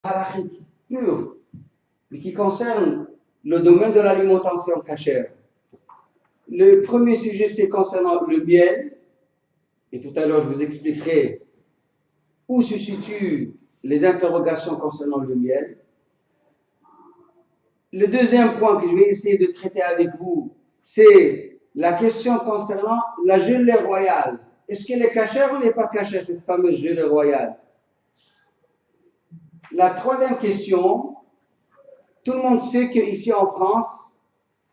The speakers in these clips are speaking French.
halachique pur, mais qui concerne le domaine de l'alimentation cachère. Le premier sujet, c'est concernant le miel, et tout à l'heure, je vous expliquerai où se situent les interrogations concernant le miel. Le deuxième point que je vais essayer de traiter avec vous, c'est la question concernant la gelée royale. Est-ce qu'elle est cachère ou n'est pas cachère, cette fameuse gelée royale? La troisième question, tout le monde sait qu'ici en France,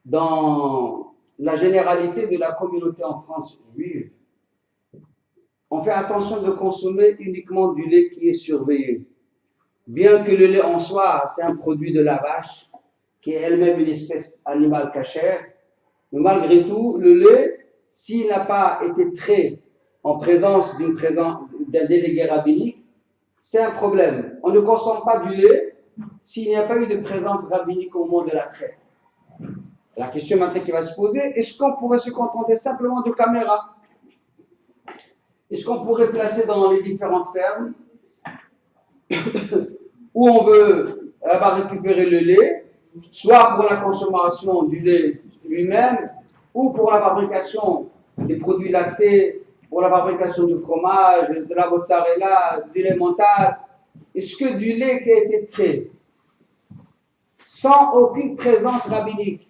dans la généralité de la communauté en France juive, on fait attention de consommer uniquement du lait qui est surveillé. Bien que le lait en soi, c'est un produit de la vache, qui est elle-même une espèce animale cachère, mais malgré tout, le lait, s'il n'a pas été trait en présence d'un délégué rabbinique, c'est un problème. On ne consomme pas du lait s'il n'y a pas eu de présence rabbinique au moment de la traite. La question maintenant qui va se poser, est-ce qu'on pourrait se contenter simplement de caméras? Est-ce qu'on pourrait placer dans les différentes fermes où on veut récupérer le lait, soit pour la consommation du lait lui-même, ou pour la fabrication des produits lactés, pour la fabrication du fromage, de la mozzarella, du lait mental? Est-ce que du lait qui a été trait, sans aucune présence rabbinique,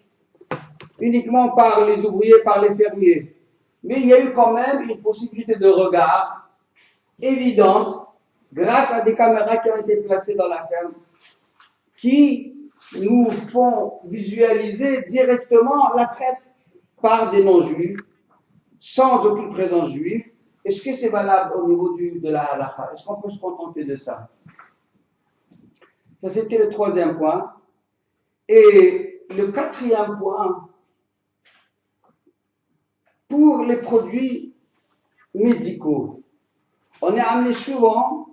uniquement par les ouvriers, par les fermiers, mais il y a eu quand même une possibilité de regard évidente grâce à des caméras qui ont été placées dans la ferme, qui nous font visualiser directement la traite par des non-juifs, sans aucune présence juive. Est-ce que c'est valable au niveau de la halakha? Est-ce qu'on peut se contenter de ça? Ça, c'était le troisième point. Et le quatrième point, pour les produits médicaux, on est amené souvent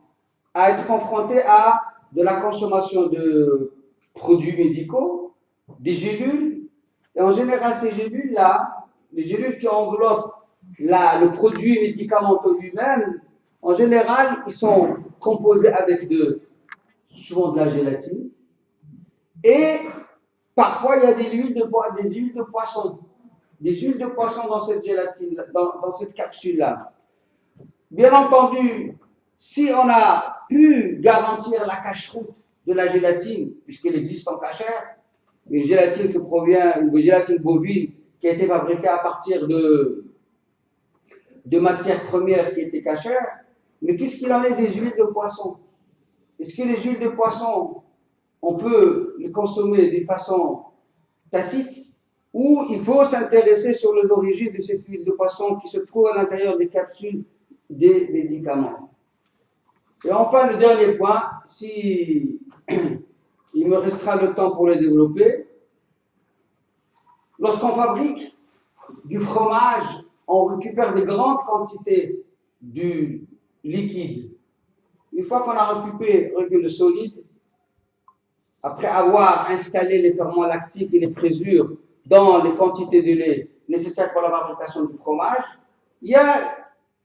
à être confronté à de la consommation de produits médicaux, des gélules, et en général ces gélules-là, les gélules qui enveloppent le produit médicamenteux lui-même, en général, ils sont composés avec souvent de la gélatine, et parfois il y a des huiles de poisson, des huiles de poisson dans cette gélatine, dans cette capsule-là. Bien entendu, si on a pu garantir la cacheroute de la gélatine, puisqu'elle existe en cachère, une gélatine qui provient, une gélatine bovine qui a été fabriquée à partir de matières premières qui étaient cachères, mais qu'est-ce qu'il en est des huiles de poisson? Est-ce que les huiles de poisson, on peut les consommer d'une façon tacite, ou il faut s'intéresser sur les origines de cette huile de poisson qui se trouve à l'intérieur des capsules des médicaments? Et enfin, le dernier point, si il me restera le temps pour le développer, lorsqu'on fabrique du fromage, on récupère de grandes quantités du liquide. Une fois qu'on a récupéré le solide, après avoir installé les ferments lactiques et les présures dans les quantités de lait nécessaires pour la fabrication du fromage, il y a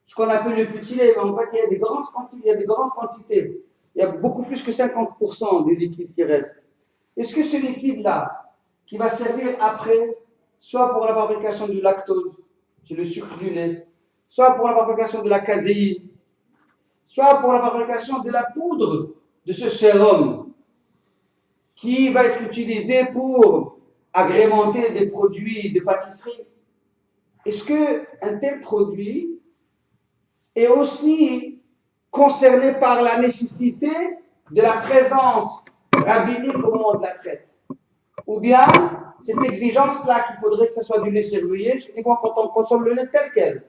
ce qu'on appelle le petit lait, mais en fait, il y a des grandes quantités. Il y a beaucoup plus que 50% du liquide qui reste. Est-ce que ce liquide-là, qui va servir après, soit pour la fabrication du lactose, c'est le sucre du lait, soit pour la fabrication de la caséine, soit pour la fabrication de la poudre de ce sérum, qui va être utilisé pour agrémenter des produits de pâtisserie, est-ce qu'un tel produit est aussi concerné par la nécessité de la présence rabbinique au moment de la traite? Ou bien, cette exigence-là qu'il faudrait que ce soit du lait surveillé, uniquement quand on consomme le lait tel quel.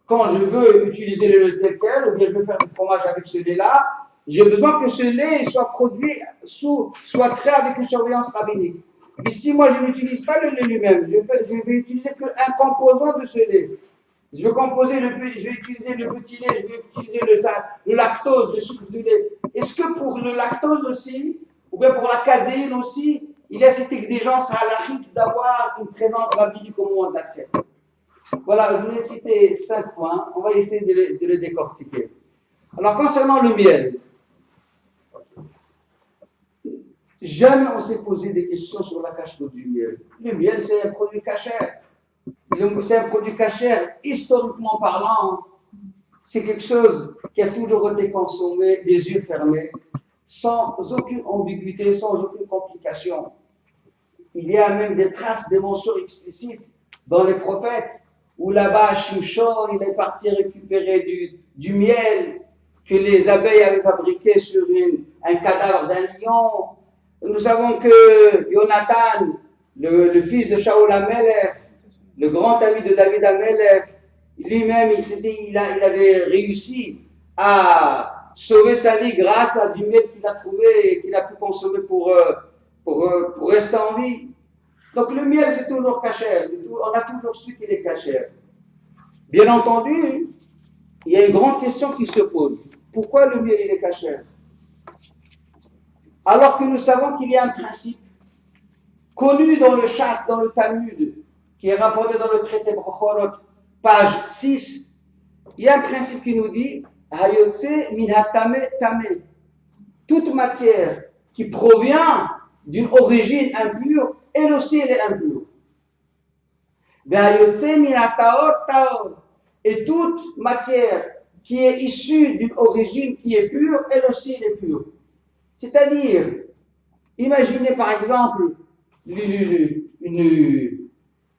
Quand je veux utiliser le lait tel quel, ou bien je veux faire du fromage avec ce lait-là, j'ai besoin que ce lait soit produit, soit créé avec une surveillance rabbinique. Ici, moi, je n'utilise pas le lait lui-même, je vais utiliser qu'un composant de ce lait. Je vais utiliser le petit lait, je vais utiliser le lactose, le sucre du lait. Est-ce que pour le lactose aussi, ou bien pour la caséine aussi, il y a cette exigence halachique d'avoir une présence rabbinique au moment de la traite? Voilà, je vous ai cité 5 points, on va essayer de les décortiquer. Alors, concernant le miel, Jamais on s'est posé des questions sur la cachère du miel. Le miel, c'est un produit cachère. C'est un produit cachère, historiquement parlant. C'est quelque chose qui a toujours été consommé, les yeux fermés, sans aucune ambiguïté, sans aucune complication. Il y a même des traces, des mentions explicites dans les prophètes, où là-bas, Shimshon, il est parti récupérer du miel que les abeilles avaient fabriqué sur un cadavre d'un lion. Nous savons que Jonathan, le fils de Shaul HaMelech, le grand ami de David HaMelech, lui-même, il avait réussi à sauver sa vie grâce à du miel qu'il a trouvé et qu'il a pu consommer pour rester en vie. Donc le miel, c'est toujours cachère. On a toujours su qu'il est cachère. Bien entendu, il y a une grande question qui se pose. Pourquoi le miel, il est cachère? Alors que nous savons qu'il y a un principe connu dans le Chasse, dans le Talmud, qui est rapporté dans le traité Brochorot, page 6, il y a un principe qui nous dit Hayotse min hatame tame. Toute matière qui provient d'une origine impure, elle aussi elle est impure. Hayotse min hataor taor. Et toute matière qui est issue d'une origine qui est pure, elle aussi elle est pure. C'est-à-dire, imaginez par exemple une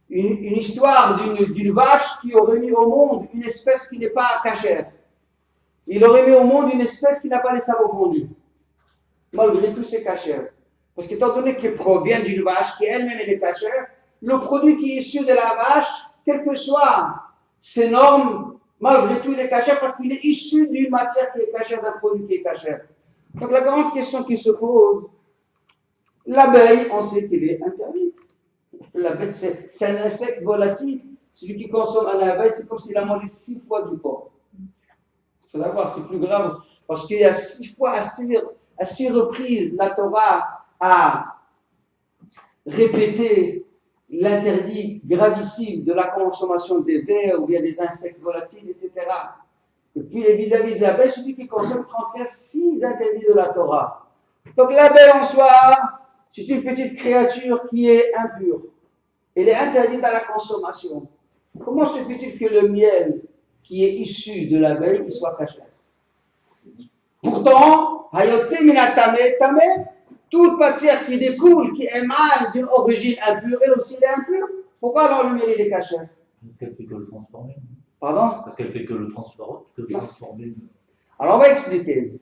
histoire d'une vache qui aurait mis au monde une espèce qui n'est pas cachère. Il aurait mis au monde une espèce qui n'a pas les sabots fondus. Malgré tout, c'est cachère. Parce qu'étant donné qu'elle provient d'une vache qui elle-même est cachère, le produit qui est issu de la vache, quelles que soient ses normes, malgré tout, il est cachère parce qu'il est issu d'une matière qui est cachère, d'un produit qui est cachère. Donc la grande question qui se pose, l'abeille, on sait qu'elle est interdite. L'abeille, c'est un insecte volatile. Celui qui consomme un abeille, c'est comme s'il a mangé 6 fois du porc. Il faut savoir, c'est plus grave. Parce qu'il y a 6 fois, à 6 reprises, la Torah a répété l'interdit gravissime de la consommation des vers ou bien des insectes volatiles, etc. Et puis, vis-à-vis de l'abeille, celui qui consomme transgresse 6 interdits de la Torah. Donc, l'abeille en soi, c'est une petite créature qui est impure. Elle est interdite à la consommation. Comment se fait-il que le miel qui est issu de l'abeille soit caché? Pourtant, Hayotse minatame tame, toute matière qui découle, qui émane d'une origine impure, elle aussi est impure. Pourquoi alors le miel il est caché? Parce qu'elle fait que le transformer. Pardon? Parce qu'elle fait que le transformer. Alors on va expliquer.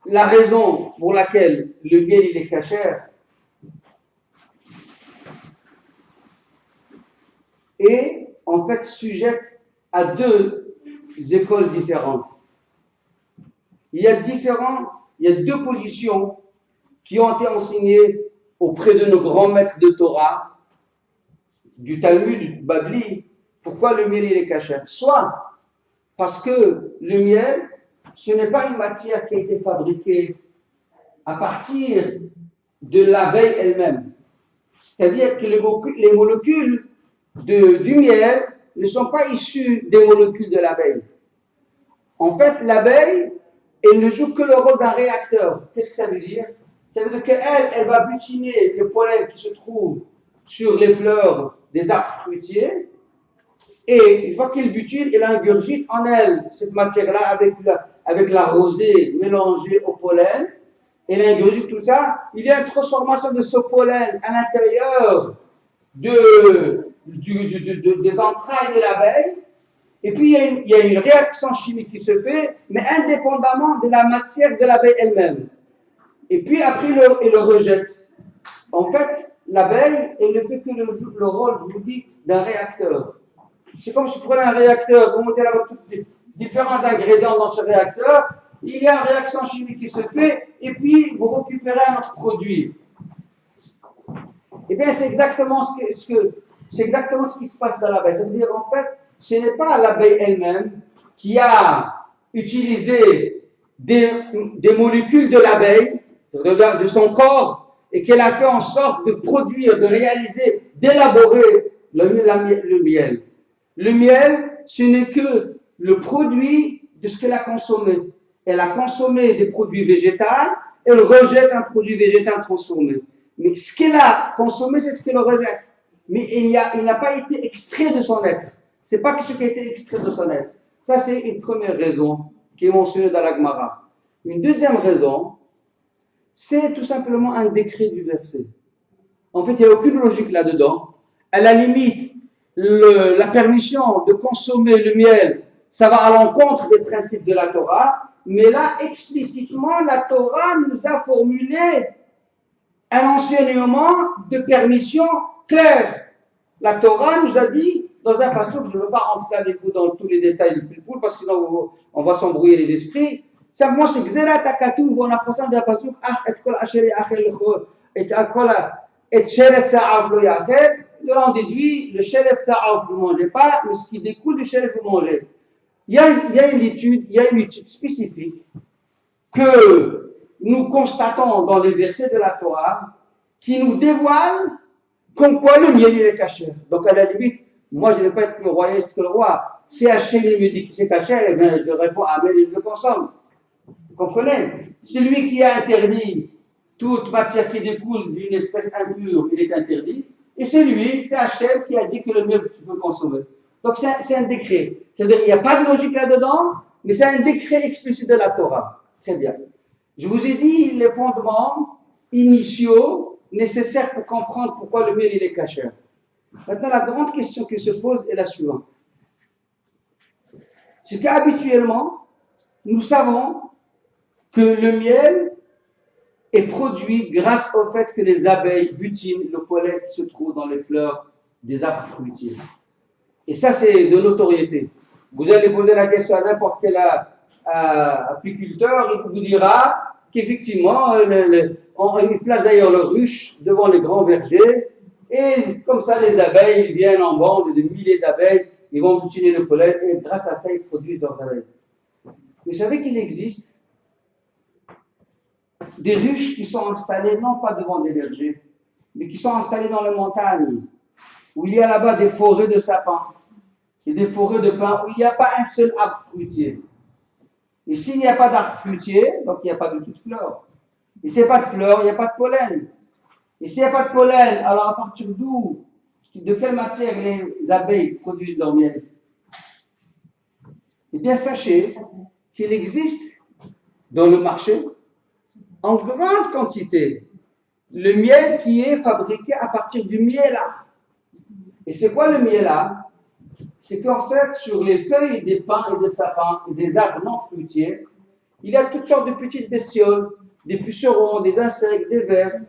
La raison pour laquelle le miel il est cachère est en fait sujette à 2 écoles différentes. Il y a 2 positions qui ont été enseignées auprès de nos grands maîtres de Torah, du Talmud, du Babli. Pourquoi le miel il est cachère? Soit parce que le miel, ce n'est pas une matière qui a été fabriquée à partir de l'abeille elle-même. C'est-à-dire que les molécules du miel ne sont pas issues des molécules de l'abeille. En fait, l'abeille, elle ne joue que le rôle d'un réacteur. Qu'est-ce que ça veut dire? Ça veut dire qu'elle va butiner le pollen qui se trouve sur les fleurs des arbres fruitiers. Et une fois qu'elle butine, elle ingurgite en elle cette matière-là avec la rosée mélangée au pollen. Elle ingurgite tout ça. Il y a une transformation de ce pollen à l'intérieur des entrailles de l'abeille. Et puis il y a une réaction chimique qui se fait, mais indépendamment de la matière de l'abeille elle-même. Et puis après, elle le rejette. En fait, l'abeille, elle ne fait que le rôle, je vous dis, d'un réacteur. C'est comme si vous prenez un réacteur, vous mettez là différents ingrédients dans ce réacteur, il y a une réaction chimique qui se fait, et puis vous récupérez un autre produit. Eh bien, c'est exactement ce qui se passe dans l'abeille. Ça veut dire, en fait, ce n'est pas l'abeille elle-même qui a utilisé des molécules de l'abeille, de son corps, et qu'elle a fait en sorte de produire, de réaliser, d'élaborer le miel. Le miel, ce n'est que le produit de ce qu'elle a consommé. Elle a consommé des produits végétaux, elle rejette un produit végétal transformé. Mais ce qu'elle a consommé, c'est ce qu'elle rejette. Mais il n'a pas été extrait de son être. Ce n'est pas ce qui a été extrait de son être. Ça, c'est une première raison qui est mentionnée dans la Gemara. Une deuxième raison, c'est tout simplement un décret du verset. En fait, il n'y a aucune logique là-dedans. À la limite, la permission de consommer le miel, ça va à l'encontre des principes de la Torah, mais là, explicitement, la Torah nous a formulé un enseignement de permission clair. La Torah nous a dit, dans un passage, je ne veux pas rentrer avec vous dans tous les détails du Pilpoul, parce que sinon on va s'embrouiller les esprits. Simplement, c'est Gzerat HaKatuv, on apprend ça dans un passage, et kol asher yachel et et sheret sa'af lo yachel. De là, on déduit, le sheret sa'af, vous ne mangez pas, mais ce qui découle du sheret, vous mangez. Il y a une étude spécifique que nous constatons dans les versets de la Torah qui nous dévoile comme quoi le miel il est caché. Donc à la limite, moi je ne vais pas être plus royaliste que le roi. Si Hachem me dit que c'est caché, eh bien, je réponds Amen et je le consomme. Vous comprenez? Celui qui a interdit toute matière qui découle d'une espèce impure, il est interdit. Et c'est Hachem qui a dit que le miel tu peux consommer. Donc c'est un décret. C'est-à-dire qu'il n'y a pas de logique là-dedans, mais c'est un décret explicite de la Torah. Très bien. Je vous ai dit les fondements initiaux nécessaires pour comprendre pourquoi le miel il est caché. Maintenant, la grande question qui se pose est la suivante. C'est qu'habituellement, nous savons que le miel est produit grâce au fait que les abeilles butinent le pollen qui se trouve dans les fleurs des arbres fruitiers. Et ça, c'est de notoriété. Vous allez poser la question à n'importe quel apiculteur, il vous dira qu'effectivement, il place d'ailleurs le ruche devant les grands vergers, et comme ça, les abeilles ils viennent en bande, des milliers d'abeilles, ils vont butiner le pollen, et grâce à ça, ils produisent leurs abeilles. Mais vous savez qu'il existe des ruches qui sont installées non pas devant des vergers, mais qui sont installées dans les montagnes, où il y a là-bas des forêts de sapins et des forêts de pins, où il n'y a pas un seul arbre fruitier. Et s'il n'y a pas d'arbre fruitier, donc il n'y a pas de toute fleur. Et s'il n'y a pas de fleurs, il n'y a pas de pollen. Et s'il n'y a pas de pollen, alors à partir d'où, de quelle matière les abeilles produisent leur miel? Eh bien, sachez qu'il existe dans le marché, en grande quantité, le miel qui est fabriqué à partir du miela. Et c'est quoi le miela? C'est qu'en fait, sur les feuilles des pins et des sapins et des arbres non fruitiers, il y a toutes sortes de petites bestioles, des pucerons, des insectes, des vers.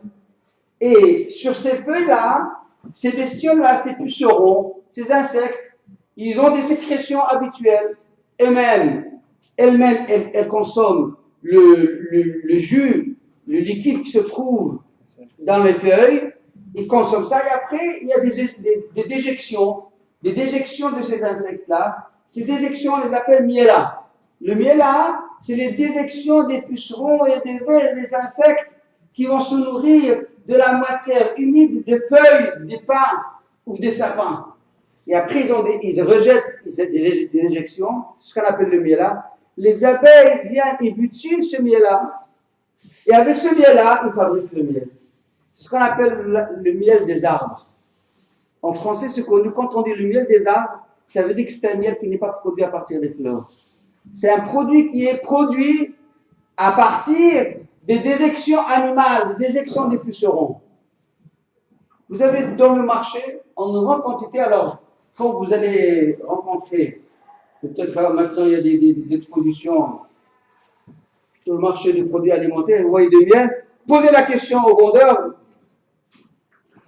Et sur ces feuilles-là, ces bestioles-là, ces pucerons, ces insectes, ils ont des sécrétions habituelles. Elles-mêmes, elles consomment le jus, le liquide qui se trouve dans les feuilles, ils consomment ça, et après, il y a des déjections de ces insectes-là. Ces déjections, on les appelle miela. Le miela, c'est les déjections des pucerons et des vers et des insectes qui vont se nourrir de la matière humide des feuilles, des pins ou des sapins. Et après, ils rejettent des déjections, c'est ce qu'on appelle le miela. Les abeilles viennent et butinent ce miel-là, et avec ce miel-là, ils fabriquent le miel. C'est ce qu'on appelle le miel des arbres. En français, c'est connu, quand on dit le miel des arbres, ça veut dire que c'est un miel qui n'est pas produit à partir des fleurs. C'est un produit qui est produit à partir des déjections animales, des déjections des pucerons. Vous avez dans le marché, en grande quantité, alors, quand vous allez rencontrer, peut-être maintenant il y a des expositions sur le marché des produits alimentaires, vous voyez du miel, posez la question au vendeur,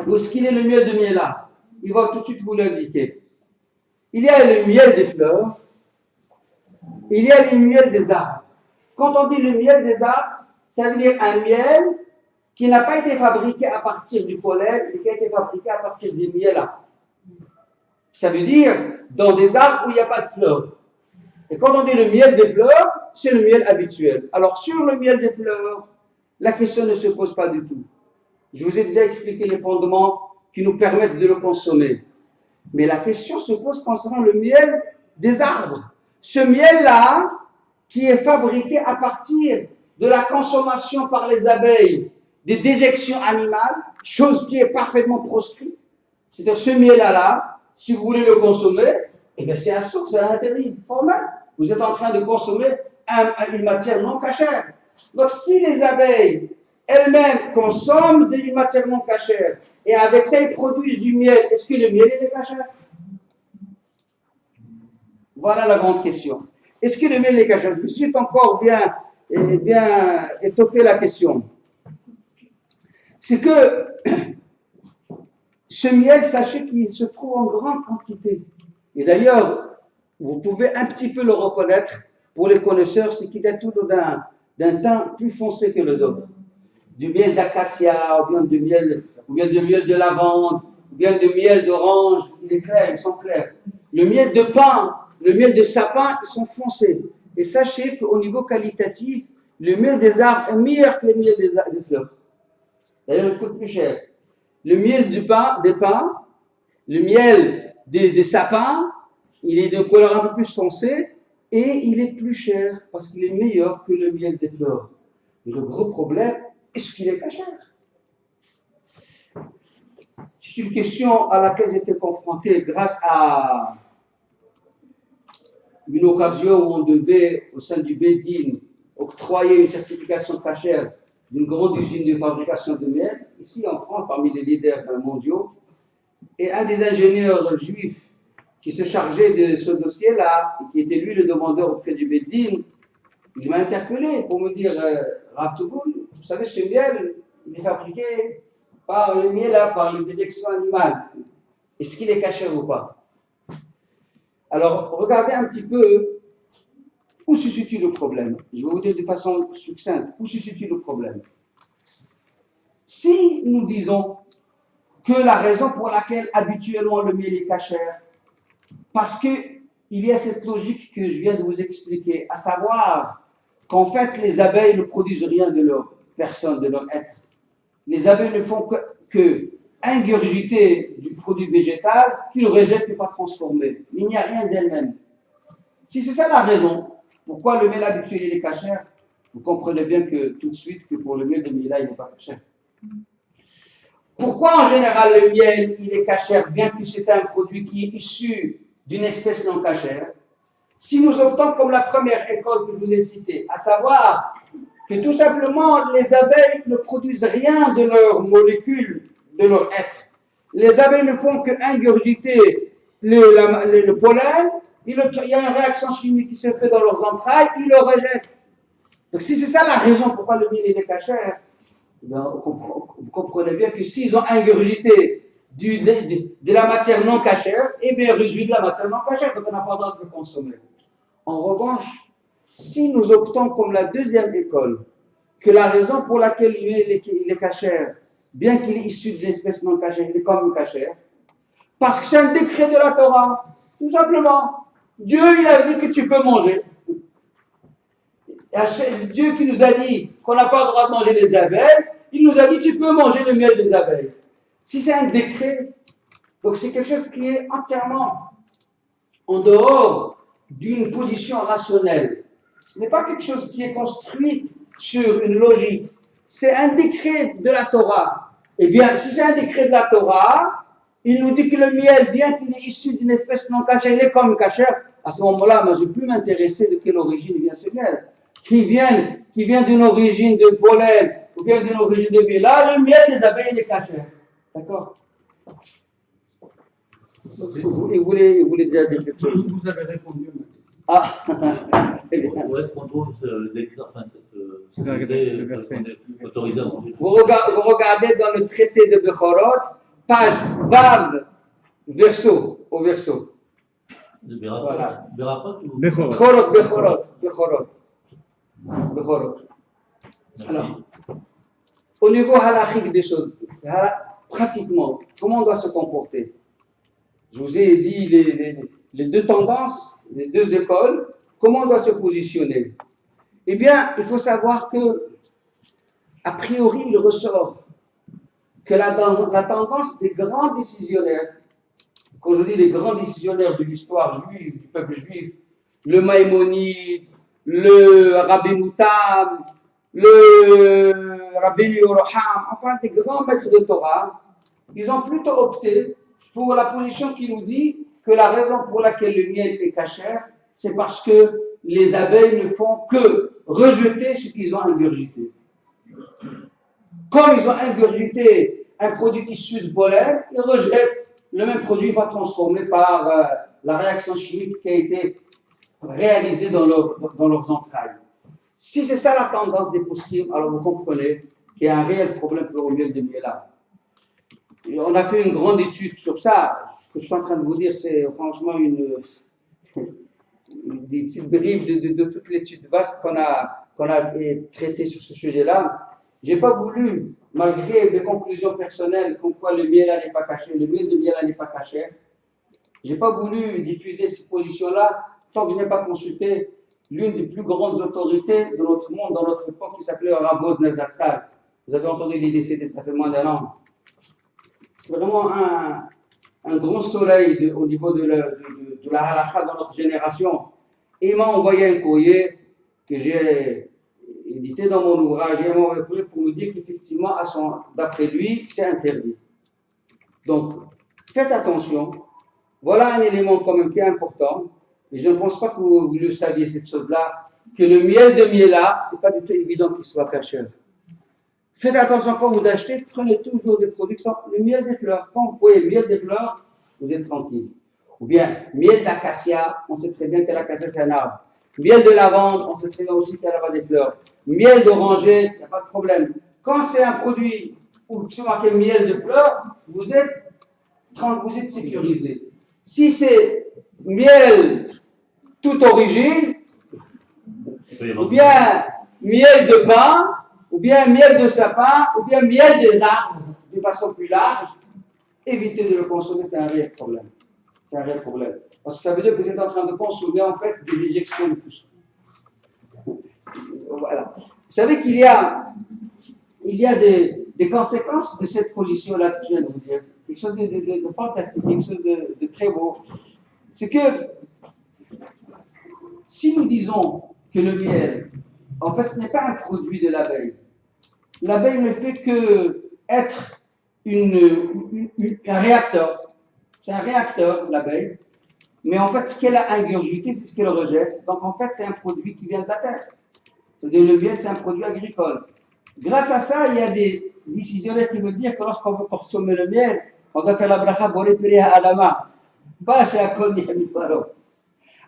où est-ce qu'il est le miel de miel là? Il va tout de suite vous l'indiquer. Il y a le miel des fleurs, il y a le miel des arbres. Quand on dit le miel des arbres, ça veut dire un miel qui n'a pas été fabriqué à partir du pollen, mais qui a été fabriqué à partir du miel là. Ça veut dire dans des arbres où il n'y a pas de fleurs. Et quand on dit le miel des fleurs, c'est le miel habituel. Alors sur le miel des fleurs, la question ne se pose pas du tout. Je vous ai déjà expliqué les fondements qui nous permettent de le consommer. Mais la question se pose concernant le miel des arbres. Ce miel-là, qui est fabriqué à partir de la consommation par les abeilles des déjections animales, chose qui est parfaitement proscrite. C'est-à-dire ce miel-là, si vous voulez le consommer, eh bien c'est assourd, c'est un interdit formel. Vous êtes en train de consommer une matière non cachère. Donc si les abeilles elles-mêmes consomment une matière non cachère et avec ça ils produisent du miel, est-ce que le miel est cachère? Voilà la grande question. Est-ce que le miel est cachère? Je me suis encore bien étoffé la question. C'est que ce miel, sachez qu'il se trouve en grande quantité. Et d'ailleurs, vous pouvez un petit peu le reconnaître pour les connaisseurs, c'est qu'il est toujours d'un teint plus foncé que les autres. Du miel d'acacia, ou bien de miel de lavande, ou bien de miel d'orange, il est clair, ils sont clairs. Le miel de pin, le miel de sapin, ils sont foncés. Et sachez qu'au niveau qualitatif, le miel des arbres est meilleur que le miel des fleurs. D'ailleurs, il coûte plus cher. Le miel des pins, le miel des sapins, il est de couleur un peu plus foncé et il est plus cher parce qu'il est meilleur que le miel des fleurs. Et le gros problème, est-ce qu'il est cachère? C'est une question à laquelle j'étais confronté grâce à une occasion où on devait, au sein du Bédine, octroyer une certification cachère d'une grande usine de fabrication de miel, ici en France, parmi les leaders mondiaux. Et un des ingénieurs juifs qui se chargeait de ce dossier-là, et qui était lui le demandeur auprès du Bédine, il m'a interpellé pour me dire, Rav Tougoul, vous savez, ce miel, il est fabriqué par le miel, par les déjections animales. Est-ce qu'il est caché ou pas? Alors, regardez un petit peu où se situe le problème. Je vais vous dire de façon succincte où se situe le problème. Si nous disons que la raison pour laquelle habituellement le miel est cachère, parce qu'il y a cette logique que je viens de vous expliquer, à savoir qu'en fait les abeilles ne produisent rien de leur personne, de leur être. Les abeilles ne font que ingurgiter du produit végétal qu'ils rejettent et pas transformer. Il n'y a rien d'elles-mêmes. Si c'est ça la raison, pourquoi le miel habituel il est cachère, vous comprenez bien que tout de suite que pour le miel de Mila il n'est pas cachère. Pourquoi en général le miel il est cachère, bien que c'est un produit qui est issu d'une espèce non cachère? Si nous optons comme la première école que je vous ai citée, à savoir que tout simplement les abeilles ne produisent rien de leurs molécules, de leur être. Les abeilles ne font que ingurgiter le pollen, il y a une réaction chimique qui se fait dans leurs entrailles, ils le rejettent. Donc si c'est ça la raison pourquoi le miel est cachère, vous comprenez bien que s'ils ont ingurgité de la matière non cachère, eh bien ils réduisent de la matière non cachère, donc on n'a pas le droit de le consommer. En revanche, si nous optons comme la deuxième école, que la raison pour laquelle il est cachère, bien qu'il est issu de l'espèce non cachère, il est comme cachère, parce que c'est un décret de la Torah, tout simplement. Dieu, il a dit que tu peux manger. Dieu qui nous a dit qu'on n'a pas le droit de manger les abeilles, il nous a dit tu peux manger le miel des abeilles. Si c'est un décret, donc c'est quelque chose qui est entièrement en dehors d'une position rationnelle. Ce n'est pas quelque chose qui est construit sur une logique. C'est un décret de la Torah. Eh bien, si c'est un décret de la Torah, il nous dit que le miel, bien qu'il est issu d'une espèce non cachère, il est comme cachère. À ce moment-là, moi, je ne peux plus m'intéresser de quelle origine vient ce miel. Qui vient d'une origine de pollen, ou bien d'une origine de miel. Là, le miel des abeilles, il est cachère. D'accord? Vous voulez déjà dire quelque chose? Vous avez répondu. Ah, Où est-ce qu'on trouve le décret, enfin, le verset autorisé à manger? Vous regardez dans le traité de Bechorot, page Vav, verso, au verso. De Berachot, Voilà. Berachot ou Bechorot. Alors, au niveau halachique des choses, pratiquement, comment on doit se comporter? Je vous ai dit les deux tendances, les deux écoles, comment on doit se positionner? Eh bien, il faut savoir que, a priori, il ressort que la tendance des grands décisionnaires, quand je dis les grands décisionnaires de l'histoire juive, du peuple juif, le Maïmonide, le Rabbi Moutam, le Rabbi Yoroham, enfin des grands maîtres de Torah, ils ont plutôt opté pour la position qui nous dit que la raison pour laquelle le miel est cachère, c'est parce que les abeilles ne font que rejeter ce qu'ils ont ingurgité. Comme ils ont ingurgité un produit issu de pollen, ils rejettent le même produit, va transformé par la réaction chimique qui a été réalisée dans leurs entrailles. Si c'est ça la tendance des poskim, alors vous comprenez qu'il y a un réel problème pour le miel de miela. On a fait une grande étude sur ça. Ce que je suis en train de vous dire, c'est franchement des petites briefs de toute l'étude vaste qu'on a traitée sur ce sujet-là. Je n'ai pas voulu, malgré mes conclusions personnelles, comme quoi le miel n'est pas caché, le miel de miela n'est pas caché, je n'ai pas voulu diffuser ces positions-là tant que je n'ai pas consulté l'une des plus grandes autorités de notre monde, dans notre époque, qui s'appelait Rav Wosner Zatzal. Vous avez entendu, il est décédé, ça fait moins d'1 an. C'est vraiment un grand soleil au niveau de la halakha dans notre génération. Et il m'a envoyé un courrier que j'ai édité dans mon ouvrage, et il m'a envoyé un courrier pour me dire qu'effectivement, d'après lui, c'est interdit. Donc, faites attention. Voilà un élément quand même qui est important. Et je ne pense pas que vous le saviez, cette chose-là, que le miel de miela, ce n'est pas du tout évident qu'il soit caché. Faites attention quand vous achetez, prenez toujours des produits qui sont le miel des fleurs. Quand vous voyez le miel des fleurs, vous êtes tranquille. Ou bien, miel d'acacia, on sait très bien que l'acacia c'est un arbre. Miel de lavande, on sait très bien aussi qu'il y a des fleurs. Miel d'oranger, il n'y a pas de problème. Quand c'est un produit où c'est marqué miel de fleurs, vous êtes sécurisé. Si c'est miel toute origine, ou bien miel de pain, ou bien miel de sapin, ou bien miel des arbres, de façon plus large, évitez de le consommer, c'est un réel problème. C'est un réel problème. Parce que ça veut dire que vous êtes en train de consommer en fait des déjections de poussin. Voilà. Vous savez qu'il y a des conséquences de cette position-là que je viens de vous dire. Quelque chose de fantastique, quelque chose de très beau. C'est que si nous disons que le miel, en fait, ce n'est pas un produit de l'abeille. L'abeille ne fait que être un réacteur. C'est un réacteur, l'abeille. Mais en fait, ce qu'elle a ingurgité, c'est ce qu'elle rejette. Donc, en fait, c'est un produit qui vient de la terre. C'est-à-dire, le miel, c'est un produit agricole. Grâce à ça, il y a des décisionnaires qui veulent dire que lorsqu'on veut consommer le miel, on doit faire la bracha boré priya adama. Pas chez Akon ni Hamifaro.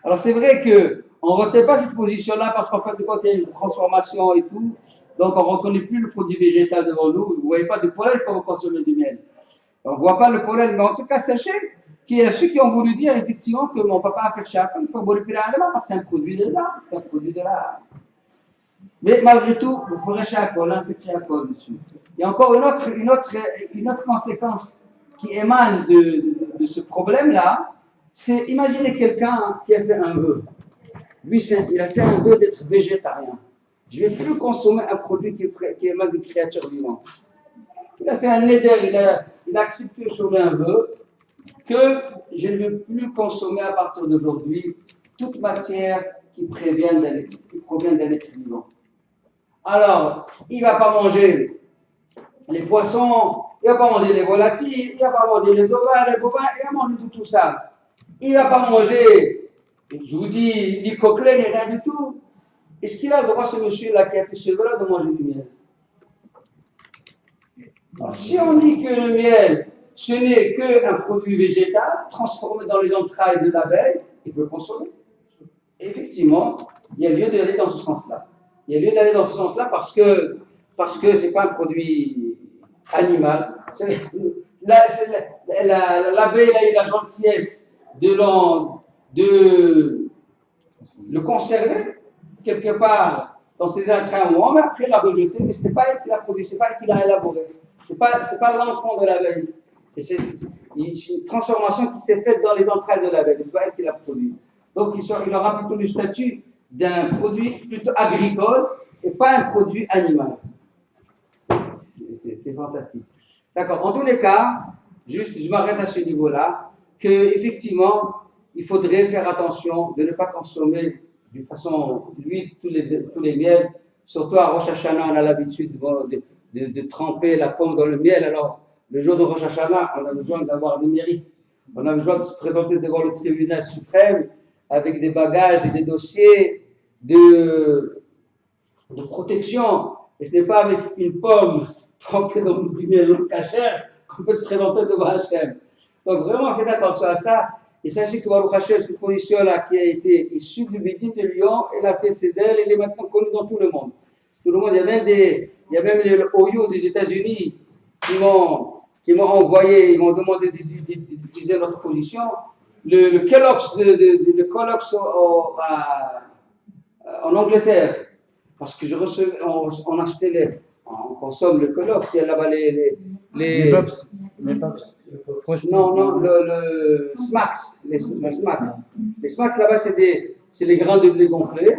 Alors, c'est vrai qu'on ne retient pas cette position-là parce qu'en fait, quand il y a une transformation et tout, donc on ne reconnaît plus le produit végétal devant nous. Vous ne voyez pas de pollen quand vous consommez du miel. On ne voit pas le pollen, mais en tout cas, sachez qu'il y a ceux qui ont voulu dire effectivement que mon papa a fait chacun, il faut boré priya adama parce que c'est un produit de là. C'est un produit de là. Mais malgré tout, vous ferez un petit accord dessus. Il y a encore une autre conséquence qui émane de ce problème-là, c'est imaginer quelqu'un qui a fait un vœu. Lui, il a fait un vœu d'être végétarien. Je ne vais plus consommer un produit qui émane d'une créature vivante. Il a fait un neder, il a accepté sur un vœu que je ne veux plus consommer à partir d'aujourd'hui toute matière qui provient d'un être vivant. Alors, il ne va pas manger les poissons, il ne va pas manger les volatiles, il ne va pas manger les ovaires, les bovins, il va manger tout ça. Il ne va pas manger, je vous dis, ni coquelin, ni rien du tout. Est-ce qu'il a le droit, ce monsieur-là qui a fait ce vœu-là, de manger du miel? Alors, si on dit que le miel, ce n'est qu'un produit végétal transformé dans les entrailles de l'abeille, il peut consommer. Effectivement, il y a lieu d'aller dans ce sens-là. Il y a lieu d'aller dans ce sens-là parce que ce n'est pas un produit animal. L'abeille a eu la gentillesse de le conserver quelque part dans ses entrailles à moi, mais après l'a rejeté, mais ce n'est pas elle qui l'a produit, ce n'est pas elle qui l'a élaboré. Ce n'est pas l'enfant de l'abeille. C'est une transformation qui s'est faite dans les entrailles de l'abeille, ce n'est pas elle qui l'a produit. Donc il aura plutôt le statut d'un produit plutôt agricole et pas un produit animal. C'est fantastique. D'accord. En tous les cas, juste, je m'arrête à ce niveau-là, qu'effectivement, il faudrait faire attention de ne pas consommer d'une façon, lui, tous les miels, surtout à Rosh Hashanah, on a l'habitude de tremper la pomme dans le miel. Alors, le jour de Rosh Hashanah, on a besoin d'avoir des mérites. On a besoin de se présenter devant le tribunal suprême avec des bagages et des dossiers de protection. Et ce n'est pas avec une pomme trempée dans du miel cachère qu'on peut se présenter devant Hachem. Donc vraiment, faites attention à ça. Et sachez que Baruch Hashem, cette position-là qui a été issue du Bédin de Lyon, elle a fait ses ailes, elle est maintenant connue dans tout le monde. Tout le monde, il y a même les OYO des États-Unis qui m'ont envoyé, ils m'ont demandé d'utiliser notre position. Le Kellogg's en Angleterre, parce que on achetait on consomme le Kellogg's, il y a là-bas les Pops. Non, le Smacks. Les Smacks là-bas, c'est les grains de blé gonflés.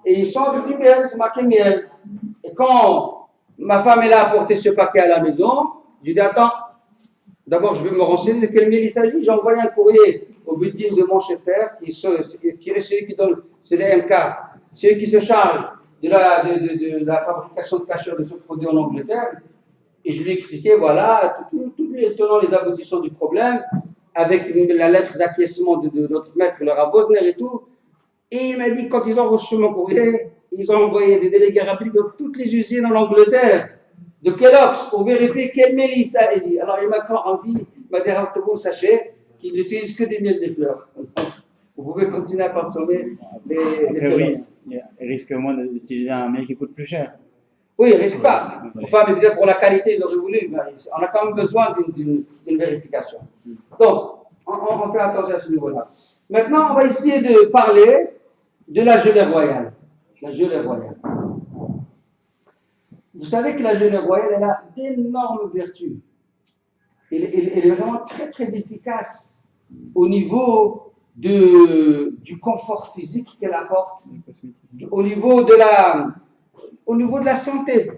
Et ils sont du miel, c'est marqué miel. Et quand ma femme elle a apporté ce paquet à la maison, j'ai dit attends, d'abord je vais me renseigner de quel miel il s'agit. J'ai envoyé un courrier au building de Manchester, qui est celui qui donne, c'est les MK, celui qui se charge de la fabrication de cacheurs de ce produit en Angleterre. Et je lui ai expliqué, voilà, tous les tenants, les aboutissants du problème, avec la lettre d'acquiescement de notre maître, le Rav Wosner et tout. Et il m'a dit, quand ils ont reçu mon courrier, ils ont envoyé des délégués rapides de toutes les usines en Angleterre, de Kellogg's, pour vérifier quel miel il s'agit. Alors il m'a dit, sachez qu'ils n'utilisent que des miels des fleurs. Vous pouvez continuer à consommer les Kellogg's. Oui, il risque au moins d'utiliser un miel qui coûte plus cher. Oui, il ne risque pas. Enfin, mais peut-être pour la qualité, ils auraient voulu. Mais on a quand même besoin d'une vérification. Donc, on fait attention à ce niveau-là. Maintenant, on va essayer de parler de la gelée royale. La gelée royale. Vous savez que la gelée royale, elle a d'énormes vertus. Elle est vraiment très, très efficace au niveau du confort physique qu'elle apporte, au niveau de la santé.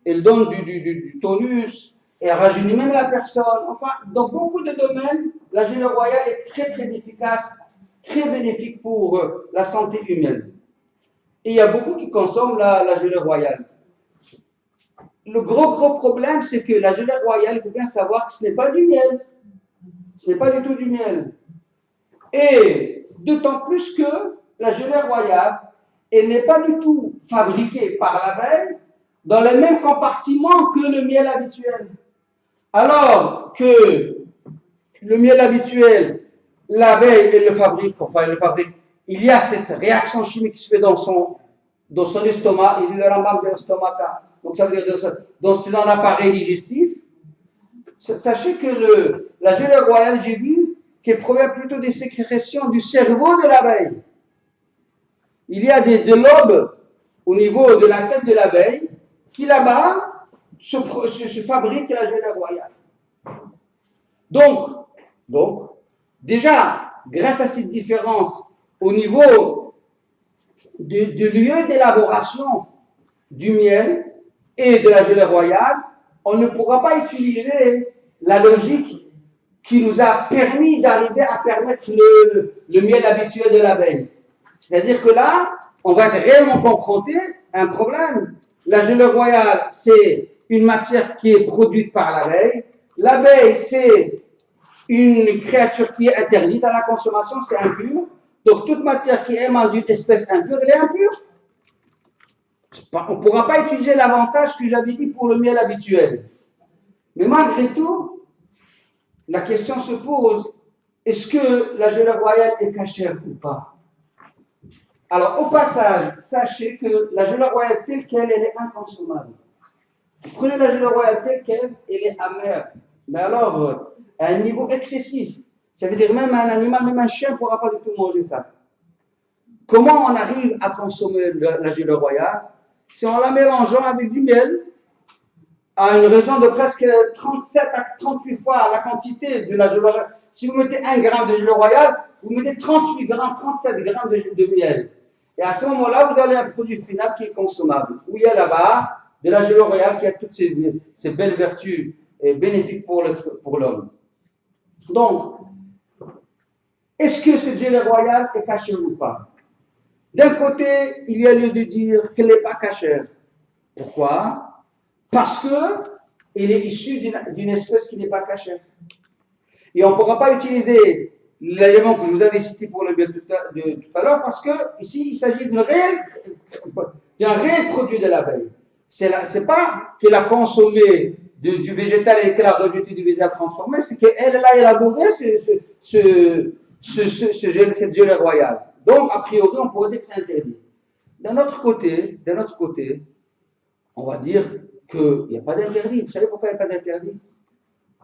Elle donne du tonus, elle rajeunit même la personne. Enfin, dans beaucoup de domaines, la gelée royale est très très efficace, très bénéfique pour la santé humaine. Et il y a beaucoup qui consomment la gelée royale. Le gros problème, c'est que la gelée royale, il faut bien savoir que ce n'est pas du miel. Ce n'est pas du tout du miel. Et d'autant plus que la gelée royale, elle n'est pas du tout fabriquée par l'abeille dans le même compartiment que le miel habituel. Alors que le miel habituel, l'abeille, elle le fabrique, il y a cette réaction chimique qui se fait dans son estomac, il dit le Rambam de l'estomac, donc ça veut dire dans son appareil digestif. Sachez que la gelée royale, j'ai vu, qu'elle provient plutôt des sécrétions du cerveau de l'abeille. Il y a des lobes au niveau de la tête de l'abeille qui là-bas se fabriquent la gelée royale. Donc, déjà, grâce à cette différence au niveau du lieu d'élaboration du miel et de la gelée royale, on ne pourra pas utiliser la logique qui nous a permis d'arriver à permettre le miel habituel de l'abeille. C'est-à-dire que là, on va être réellement confronté à un problème. La gelée royale, c'est une matière qui est produite par l'abeille. L'abeille, c'est une créature qui est interdite à la consommation, c'est impur. Donc, toute matière qui émane d'une espèce impure, elle est impure. On ne pourra pas utiliser l'avantage que j'avais dit pour le miel habituel. Mais malgré tout, la question se pose, est-ce que la gelée royale est cachère ou pas? Alors, au passage, sachez que la gelée royale telle qu'elle, elle est inconsommable. Vous prenez la gelée royale telle qu'elle, elle est amère. Mais alors, à un niveau excessif. Ça veut dire même un animal, même un chien ne pourra pas du tout manger ça. Comment on arrive à consommer la gelée royale? C'est en la mélangeant avec du miel, à une raison de presque 37 à 38 fois la quantité de la gelée royale. Si vous mettez 1 gramme de gelée royale, vous mettez 38 grammes, 37 grammes de miel. Et à ce moment-là, vous avez un produit final qui est consommable. Où il y a là-bas de la gelée royale qui a toutes ces belles vertus bénéfiques pour l'homme. Donc, est-ce que cette gelée royale est cachée ou pas? D'un côté, il y a lieu de dire qu'elle n'est pas cachère. Pourquoi? Parce qu'elle est issue d'une espèce qui n'est pas cachère. Et on ne pourra pas utiliser l'élément que je vous avais cité pour le bien tout à l'heure, parce que ici, il s'agit d'un réel produit de l'abeille. C'est pas qu'elle a consommé du végétal et qu'elle a rejeté du végétal transformé, c'est qu'elle a élaboré cette gelée royale. Donc, a priori, on pourrait dire que c'est interdit. D'un autre côté, on va dire qu'il n'y a pas d'interdit. Vous savez pourquoi il n'y a pas d'interdit?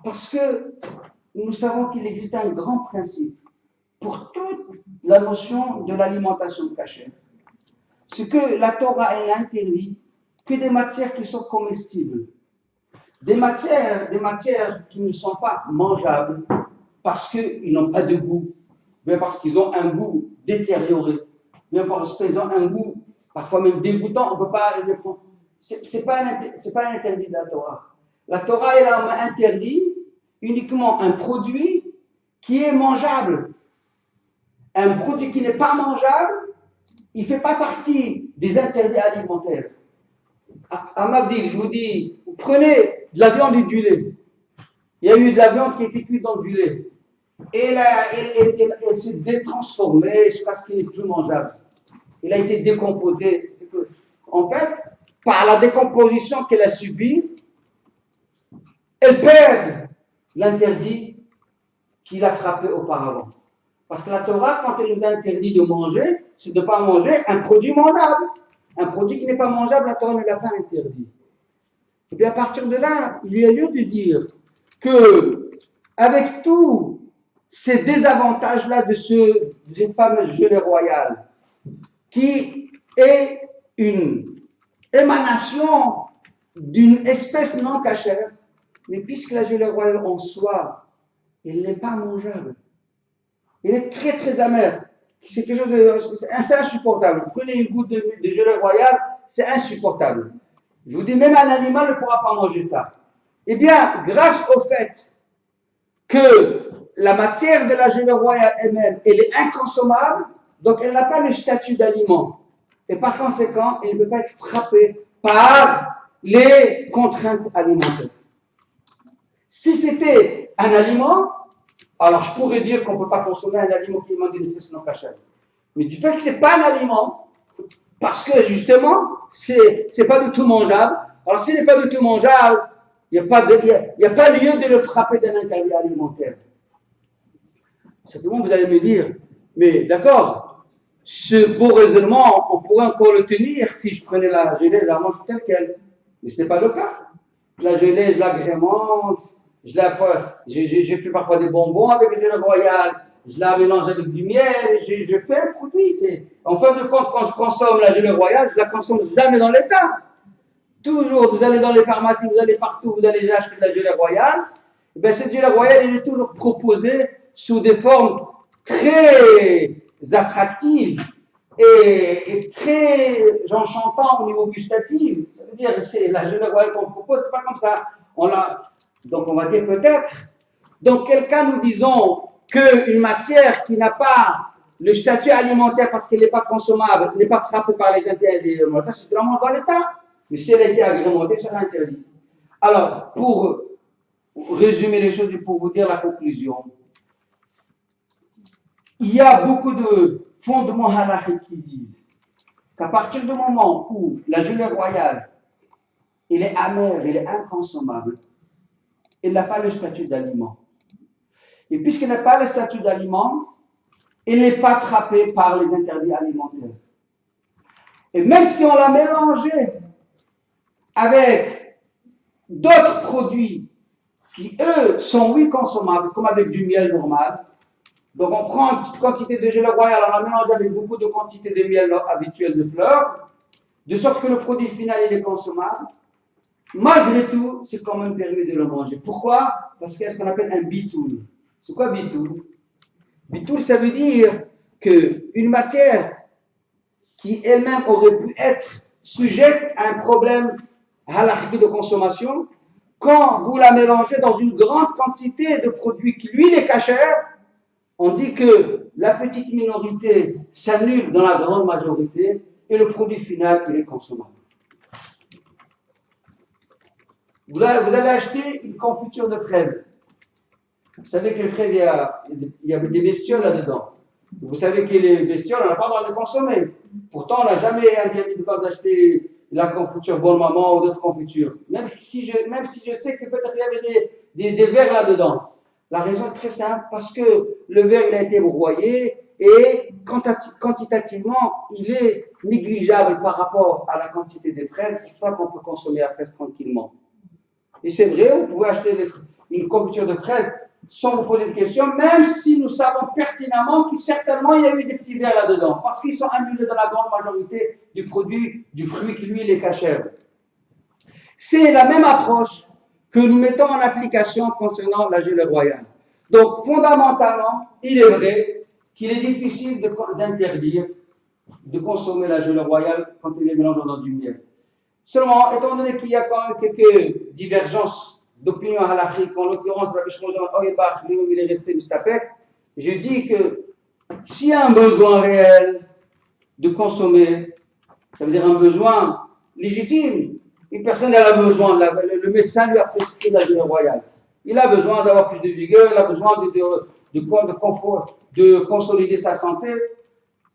Parce que nous savons qu'il existe un grand principe pour toute la notion de l'alimentation cachère. C'est que la Torah, elle interdit que des matières qui sont comestibles. Des matières qui ne sont pas mangeables parce qu'ils n'ont pas de goût, bien parce qu'ils ont un goût détérioré, bien parce qu'ils ont un goût parfois même dégoûtant, on ne peut pas le prendre. C'est pas un interdit de la Torah. La Torah, elle a interdit uniquement un produit qui est mangeable. Un produit qui n'est pas mangeable, il ne fait pas partie des interdits alimentaires. À Mavdil, je vous dis, vous prenez de la viande et du lait. Il y a eu de la viande qui a été cuite dans du lait. Et elle s'est détransformée jusqu'à ce qu'il n'est plus mangeable. Elle a été décomposée. En fait, par la décomposition qu'elle a subie, elle perd l'interdit qu'il a frappé auparavant. Parce que la Torah, quand elle nous a interdit de manger, c'est de ne pas manger un produit mangeable. Un produit qui n'est pas mangeable, la Torah ne l'a pas interdit. Et puis à partir de là, il y a lieu de dire que, avec tous ces désavantages-là de cette fameuse gelée royale, qui est une émanation d'une espèce non cachère, mais puisque la gelée royale en soi, elle n'est pas mangeable. Elle est très très amère. C'est quelque chose c'est insupportable. Vous prenez une goutte de gelée royale, c'est insupportable. Je vous dis, même un animal ne pourra pas manger ça. Eh bien, grâce au fait que la matière de la gelée royale elle-même, elle est inconsommable, donc elle n'a pas le statut d'aliment. Et par conséquent, elle ne peut pas être frappée par les contraintes alimentaires. Si c'était un aliment, alors je pourrais dire qu'on ne peut pas consommer un aliment qui émane d'une espèce non cachère. Mais du fait que ce n'est pas un aliment, parce que justement, c'est pas du tout mangeable, alors s'il n'est pas du tout mangeable, il n'y a pas lieu de le frapper d'un interdit alimentaire. Simplement, vous allez me dire, mais d'accord, ce beau raisonnement, on pourrait encore le tenir si je prenais la gelée, je la mange telle quelle. Mais ce n'est pas le cas. La gelée, je l'agrémente, je fais parfois des bonbons avec les gelées royales, je la mélange avec du miel, je fais un produit. En fin de compte, quand je consomme la gelée royale, je ne la consomme jamais dans l'état. Toujours, vous allez dans les pharmacies, vous allez partout, vous allez acheter de la gelée royale. Et bien, cette gelée royale, elle est toujours proposée sous des formes très attractives et très enchantantes au niveau gustatif. Ça veut dire que c'est la gelée royale qu'on propose, c'est pas comme ça. Donc on va dire peut-être, dans quel cas nous disons qu'une matière qui n'a pas le statut alimentaire parce qu'elle n'est pas consommable, n'est pas frappée par les interdits alimentaires, c'est vraiment dans l'état. Mais si elle a été agrémentée, c'est interdit. Alors, pour résumer les choses et pour vous dire la conclusion, il y a beaucoup de fondements halakhiques qui disent qu'à partir du moment où la gelée royale, elle est amère, elle est inconsommable, elle n'a pas le statut d'aliment. Et puisqu'elle n'a pas le statut d'aliment, elle n'est pas frappée par les interdits alimentaires. Et même si on l'a mélangée avec d'autres produits qui, eux, sont oui consommables, comme avec du miel normal, donc on prend une petite quantité de gelée royale, on la mélange avec beaucoup de quantité de miel habituel de fleurs, de sorte que le produit final il est consommable. Malgré tout, c'est quand même permis de le manger. Pourquoi? Parce qu'il y a ce qu'on appelle un bitoul. C'est quoi bitoul? Bitoul, ça veut dire qu'une matière qui elle-même aurait pu être sujette à un problème halakhique de consommation, quand vous la mélangez dans une grande quantité de produits qui, lui, est cachère, on dit que la petite minorité s'annule dans la grande majorité et le produit final, il est consommable. Vous allez acheter une confiture de fraises. Vous savez que les fraises, il y a des bestioles là-dedans. Vous savez que les bestioles, on n'a pas le droit de les consommer. Pourtant, on n'a jamais interdit d'acheter la confiture Bonne Maman ou d'autres confitures. Même si je sais que peut-être il y avait des vers là-dedans. La raison est très simple, parce que le verre il a été broyé et quantitativement, il est négligeable par rapport à la quantité des fraises. C'est pas qu'on peut consommer la fraise tranquillement. Et c'est vrai, vous pouvez acheter une confiture de fraises sans vous poser de questions, même si nous savons pertinemment qu'il certainement il y a eu des petits verres là-dedans, parce qu'ils sont annulés dans la grande majorité du produit, du fruit qui lui est cachère. C'est la même approche que nous mettons en application concernant la gelée royale. Donc, fondamentalement, il est vrai qu'il est difficile d'interdire de consommer la gelée royale quand elle est mélangée dans du miel. Seulement, étant donné qu'il y a quand même quelques divergences d'opinion à l'Afrique, en l'occurrence, Rabbi Shimon Auerbach, lui-même, il est resté mustapek, je dis que s'il y a un besoin réel de consommer, ça veut dire un besoin légitime, une personne elle a besoin, le médecin lui a prescrit la gelée royale. Il a besoin d'avoir plus de vigueur, il a besoin de consolider sa santé.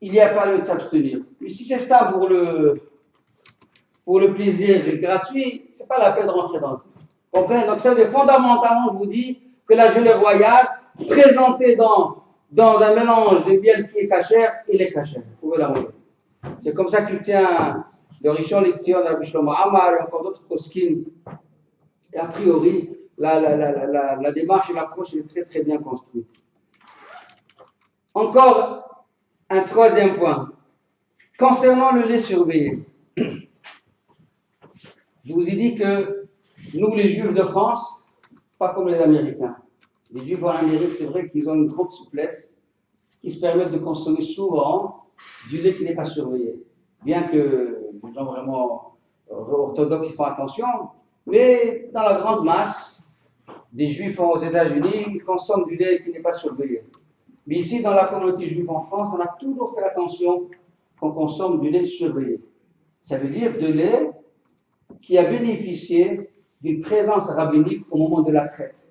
Il n'y a pas lieu de s'abstenir. Mais si c'est ça pour le plaisir gratuit, ce n'est pas la peine de rentrer dans ça. Comprenez? Donc ça, fondamentalement, je vous dis que la gelée royale, présentée dans un mélange de miel qui est cachère, il est cachère. Vous pouvez la manger. C'est comme ça qu'il tient le Rishon Lezion, Rabbi Shlomo Amar et encore d'autres poskim. Et a priori, la démarche et l'approche est très très bien construite. Encore un troisième point. Concernant le lait surveillé, je vous ai dit que nous, les Juifs de France, pas comme les Américains. Les Juifs en Amérique, c'est vrai qu'ils ont une grande souplesse, qui se permettent de consommer souvent du lait qui n'est pas surveillé. Bien que les gens vraiment orthodoxes font attention, mais dans la grande masse, des Juifs aux États-Unis consomment du lait qui n'est pas surveillé. Mais ici, dans la communauté juive en France, on a toujours fait attention qu'on consomme du lait surveillé. Ça veut dire de lait qui a bénéficié d'une présence rabbinique au moment de la traite.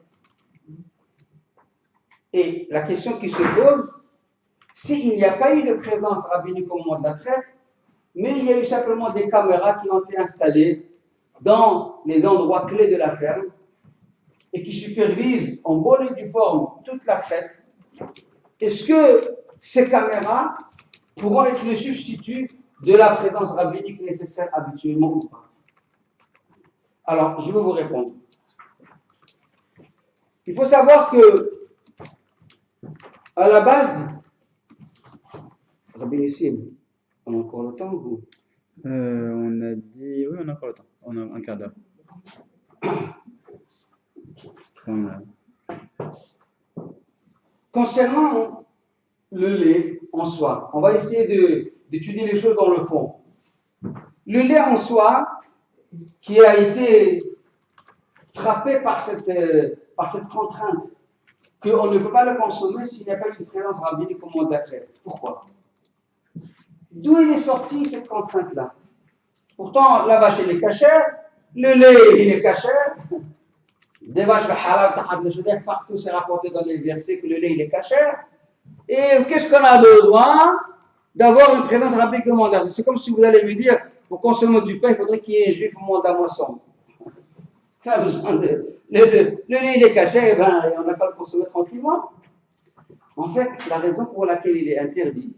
Et la question qui se pose, s'il n'y a pas eu de présence rabbinique au moment de la traite, mais il y a eu simplement des caméras qui ont été installées dans les endroits clés de la ferme et qui supervisent en bonne et due forme toute la traite, est-ce que ces caméras pourront être le substitut de la présence rabbinique nécessaire habituellement ou pas? Alors, je vais vous répondre. Il faut savoir que, à la base, Rabbi Nissim, on a encore le temps ou... On a dit, oui, on a encore le temps. On a un quart d'heure. Concernant le lait en soi, on va essayer d'étudier les choses dans le fond. Le lait en soi, qui a été frappé par cette contrainte, qu'on ne peut pas le consommer s'il n'y a pas une présence rabbinique au moment de la traite. Pourquoi? D'où il est sorti cette contrainte-là? Pourtant, la vache, elle est cachère, le lait, il est cachère. Des vaches halal, partout c'est rapporté dans les versets que le lait, il est cachère. Et qu'est-ce qu'on a besoin? D'avoir une présence rabbinique au moment de la traite. C'est comme si vous allez lui dire, pour consommer du pain, il faudrait qu'il y ait un juif au moment de la moisson. On a besoin le lait, il est caché, et ben, on n'a pas le consommer tranquillement. En fait, la raison pour laquelle il est interdit,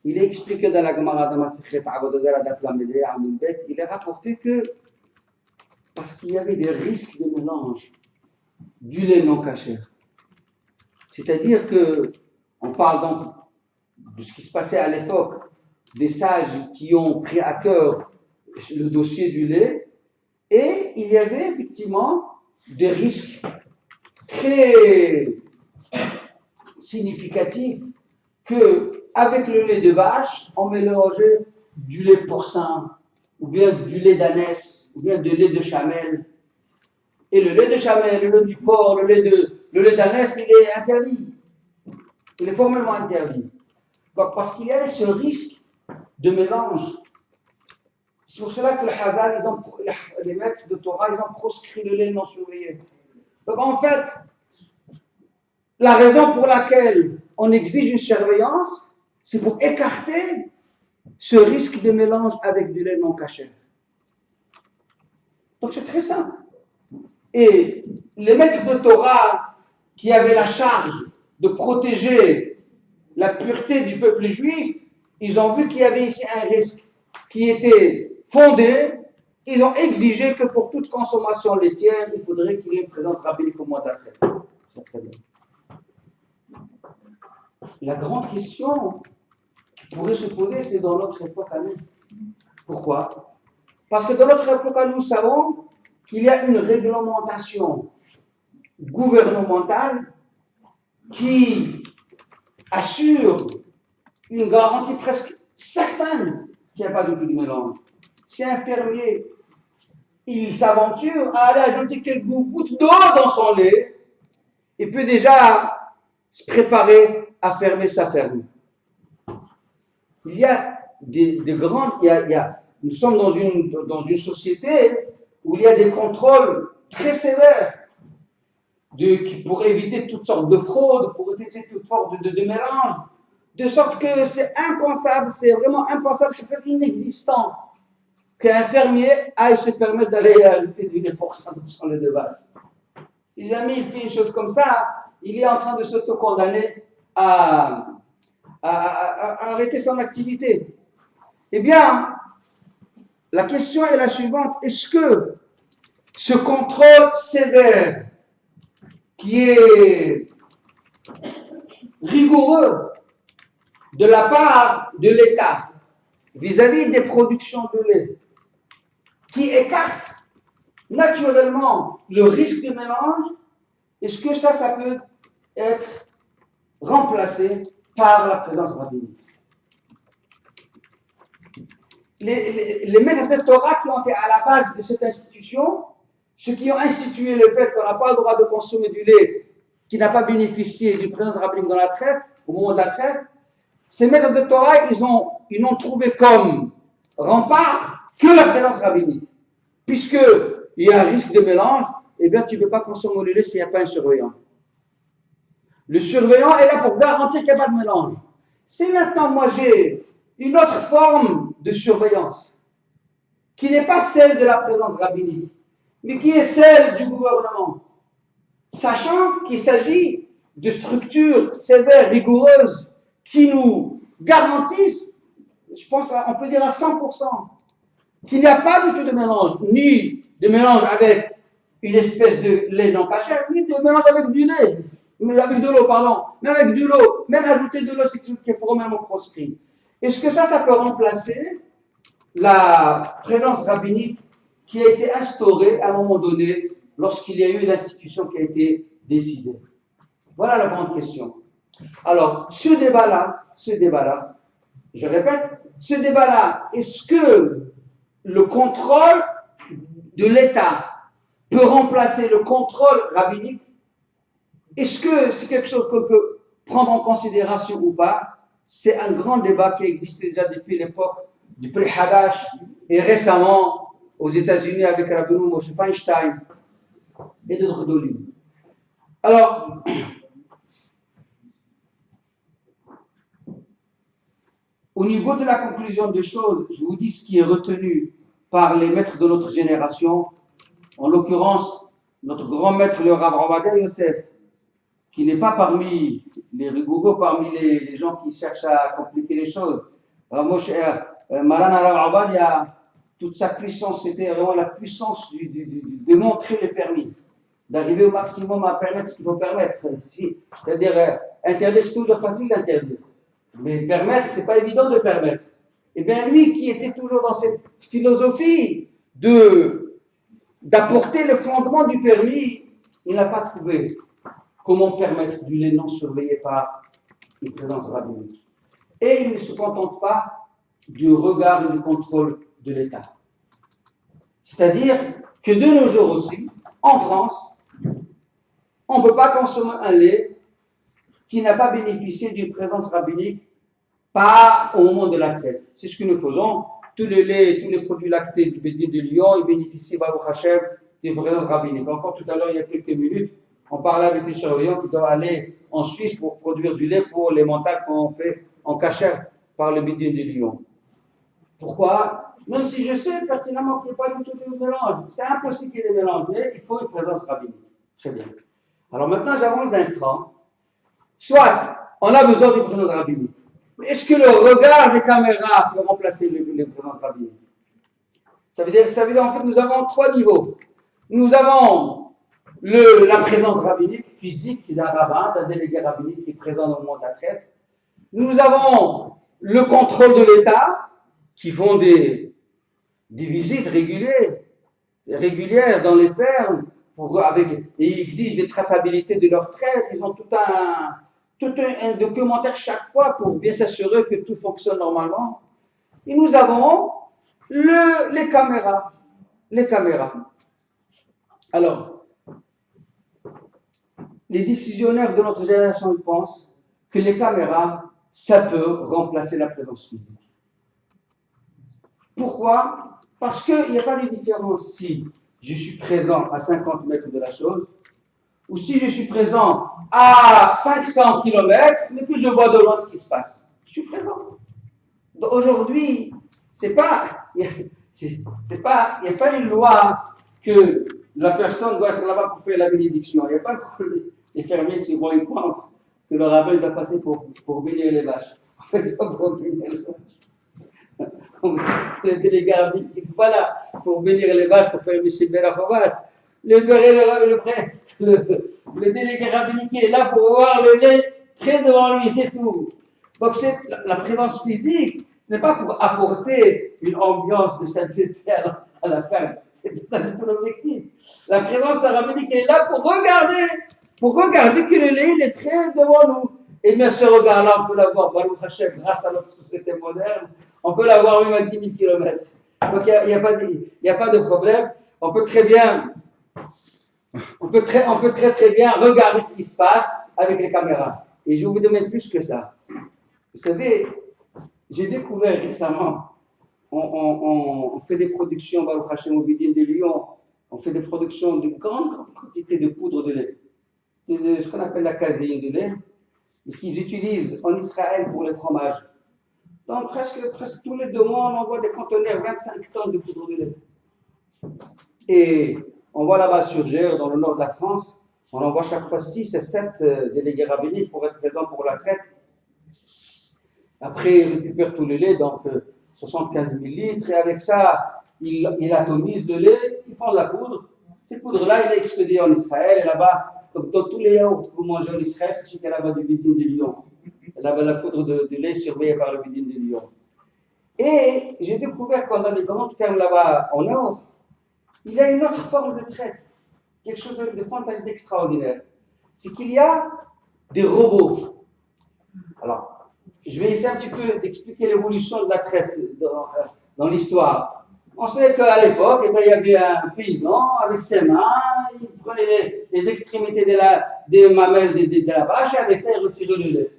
il est expliqué dans la Gemara de Masechet Avodah Daf Lamed Amud Bet, il est rapporté que, parce qu'il y avait des risques de mélange du lait non caché. C'est-à-dire que, on parle donc de ce qui se passait à l'époque, des sages qui ont pris à cœur le dossier du lait, et il y avait effectivement des risques très significatifs qu'avec le lait de vache, on mélangeait du lait porcin, ou bien du lait d'ânesse, ou bien du lait de chamelle. Et le lait de chamelle, le lait du porc, le lait d'ânesse, il est interdit. Il est formellement interdit. Donc, parce qu'il y avait ce risque de mélange. C'est pour cela que les maîtres de Torah, ils ont proscrit le lait non surveillé. Donc, en fait, la raison pour laquelle on exige une surveillance, c'est pour écarter ce risque de mélange avec du lait non caché. Donc, c'est très simple. Et les maîtres de Torah qui avaient la charge de protéger la pureté du peuple juif, ils ont vu qu'il y avait ici un risque qui était fondé. Ils ont exigé que pour toute consommation laitière, il faudrait qu'il y ait une présence rabbinique au mois d'après. C'est très bien. La grande question qui pourrait se poser, c'est dans notre époque à nous. Pourquoi? Parce que dans notre époque à nous, nous savons qu'il y a une réglementation gouvernementale qui assure une garantie presque certaine qu'il n'y a pas de mélange. Si un fermier, il s'aventure à aller ajouter quelques gouttes d'eau dans son lait, il peut déjà se préparer à fermer sa ferme. Il y a des grandes... nous sommes dans une société où il y a des contrôles très sévères pour éviter toutes sortes de fraudes, pour éviter toutes sortes de mélanges, de sorte que c'est impensable, c'est vraiment impensable, c'est presque inexistant qu'un fermier aille se permettre d'aller ajouter du lait porcin dans son lait de vache. Si jamais il fait une chose comme ça, il est en train de s'auto-condamner à arrêter son activité. Eh bien, la question est la suivante. Est-ce que ce contrôle sévère, qui est rigoureux de la part de l'État vis-à-vis des productions de lait, qui écarte naturellement le risque de mélange, est-ce que ça peut être remplacé par la présence rabbinique? Les maîtres de Torah qui ont été à la base de cette institution, ceux qui ont institué le fait qu'on n'a pas le droit de consommer du lait qui n'a pas bénéficié d'une présence rabbinique dans la traite, au moment de la traite, ces maîtres de Torah, ils n'ont trouvé comme rempart que la présence rabbinique. Puisqu'il y a un risque de mélange, eh bien, tu ne peux pas consommer le lait s'il n'y a pas un surveillant. Le surveillant est là pour garantir qu'il n'y a pas de mélange. Si maintenant, moi, j'ai une autre forme de surveillance, qui n'est pas celle de la présence rabbinique, mais qui est celle du gouvernement, sachant qu'il s'agit de structures sévères, rigoureuses, qui nous garantissent, je pense, on peut dire à 100%, qu'il n'y a pas du tout de mélange, ni de mélange avec une espèce de lait non caché, ni de mélange avec du lait, mais avec de l'eau, pardon, mais avec de l'eau, même ajouter de l'eau, c'est quelque chose qui est formellement proscrit. Est-ce que ça peut remplacer la présence rabbinique qui a été instaurée à un moment donné lorsqu'il y a eu l'institution qui a été décidée? Voilà la grande question. Alors, ce débat-là, je répète, ce débat-là, est-ce que le contrôle de l'État peut remplacer le contrôle rabbinique? Est-ce que c'est quelque chose qu'on peut prendre en considération ou pas? C'est un grand débat qui existe déjà depuis l'époque du Pri Hadash et récemment aux États-Unis avec Rabbi Moshe Feinstein et d'autres dolim. Alors, au niveau de la conclusion des choses, je vous dis ce qui est retenu par les maîtres de notre génération, en l'occurrence notre grand maître le Rav Ovadia Yosef, qui n'est pas parmi les rigoureux, parmi les gens qui cherchent à compliquer les choses. Maran Rav Ovadia, toute sa puissance, c'était vraiment la puissance de montrer les permis, d'arriver au maximum à permettre ce qu'il faut permettre. C'est-à-dire, interdire, c'est toujours facile d'interdire. Mais permettre, c'est pas évident de permettre. Et bien lui qui était toujours dans cette philosophie d'apporter le fondement du permis, il n'a pas trouvé comment permettre du lait non surveillé par une présence rabbinique. Et il ne se contente pas du regard et du contrôle de l'État. C'est-à-dire que de nos jours aussi, en France, on ne peut pas consommer un lait qui n'a pas bénéficié d'une présence rabbinique, pas au moment de la traite. C'est ce que nous faisons. Tout le lait, tous les produits lactés du Bédine de Lyon, ils bénéficient, Baruch Hashem, d'une présence rabbinique. Encore tout à l'heure, il y a quelques minutes, on parlait avec les surveillants qui doivent aller en Suisse pour produire du lait pour les montagnes qu'on fait en cachère par le Bédine de Lyon. Pourquoi? Même si je sais pertinemment qu'il n'y a pas du tout de mélange, c'est impossible qu'il y ait des mélanges, mais il faut une présence rabbinique. Très bien. Alors maintenant, j'avance d'un cran. Soit, on a besoin d'une présence rabbinique. Mais est-ce que le regard des caméras peut remplacer les présences rabbiniques? Ça veut dire en fait, nous avons 3 niveaux. Nous avons la présence rabbinique physique d'un rabbin, d'un délégué rabbinique qui est présent au moment de la traite. Nous avons le contrôle de l'État, qui font des visites régulières dans les fermes, et ils exigent des traçabilités de leur traite. Ils ont tout un documentaire chaque fois pour bien s'assurer que tout fonctionne normalement. Et nous avons les caméras. Alors, les décisionnaires de notre génération ils pensent que les caméras, ça peut remplacer la présence physique. Pourquoi? Parce qu'il n'y a pas de différence si je suis présent à 50 mètres de la chose, ou si je suis présent à 500 km, mais que je vois de loin ce qui se passe. Je suis présent. Donc aujourd'hui, il n'y a pas une loi que la personne doit être là-bas pour faire la bénédiction. Il n'y a pas que les fermiers, souvent, ils pensent que le rabbin doit passer pour bénir les vaches. En fait, c'est pas pour bénir les vaches. Le délégué rabbinique, voilà, pour bénir les vaches, pour faire Monsieur Berachovage. Le délégué rabbinique est là pour voir le lait très devant lui, c'est tout. Donc la présence physique, ce n'est pas pour apporter une ambiance de sainteté à la ferme. C'est ça l'objectif. La présence rabbinique est là pour regarder que le lait il est très devant nous. Et bien ce regard-là, on peut l'avoir, Baruch Hashem, grâce à notre société moderne, on peut l'avoir même à 10 000 km. Donc il n'y a pas de problème. On peut très bien regarder ce qui se passe avec les caméras. Et je vais vous donner plus que ça. Vous savez, j'ai découvert récemment, on fait des productions, Baruch Hashem, au Bédine de Lyon, on fait des productions de grandes quantités de poudre de lait, de ce qu'on appelle la caséine de lait, et qu'ils utilisent en Israël pour les fromages. Donc presque tous les 2 mois, on envoie des conteneurs, 25 tonnes de poudre de lait. Et on voit là-bas sur Gers, dans le nord de la France, on envoie chaque fois 6 à 7 délégués rabbiniques pour être présents pour la traite. Après, ils récupèrent tout le lait, donc 75 000 litres, et avec ça, ils atomisent le lait, ils font de la poudre. Cette poudre-là, elle est expédiée en Israël, et là-bas, donc dans tous les yaourts que vous mangez en Israël, c'est qu'il y a là-bas du Bédine de Lyon. Là-bas, la poudre de lait surveillée par le Bédine de Lyon. Et j'ai découvert qu'on a des grandes fermes là-bas en Nord, il y a une autre forme de traite, quelque chose de fantastique, d'extraordinaire. C'est qu'il y a des robots. Alors, je vais essayer un petit peu d'expliquer l'évolution de la traite dans l'histoire. On sait qu'à l'époque, il y avait un paysan avec ses mains, il prenait les extrémités des mamelles de la vache et avec ça, il retirait le lait.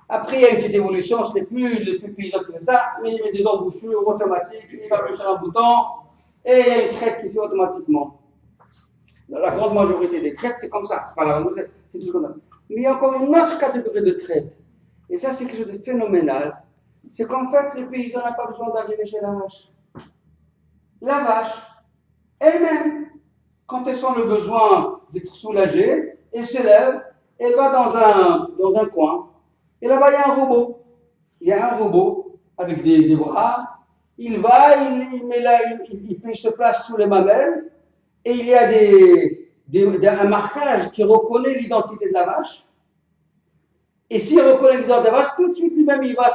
Après, il y a une petite évolution, ce n'est plus le paysan qui fait ça, mais il met des embouchures automatiques, il va appuyer sur un bouton et il y a une traite qui fait automatiquement. Dans la grande majorité des traites, c'est comme ça, c'est pas la recette, c'est tout ce qu'on a. Mais il y a encore une autre catégorie de traite. Et ça, c'est quelque chose de phénoménal. C'est qu'en fait, le paysan n'a pas besoin d'arriver chez la vache. La vache, elle-même, quand elle sent le besoin d'être soulagée, elle se lève, elle va dans un coin, et là-bas, il y a un robot. Il y a un robot avec des bras. Il va, il se place sous les mamelles, et il y a un marquage qui reconnaît l'identité de la vache. Et s'il reconnaît l'identité de la vache, tout de suite lui-même, il va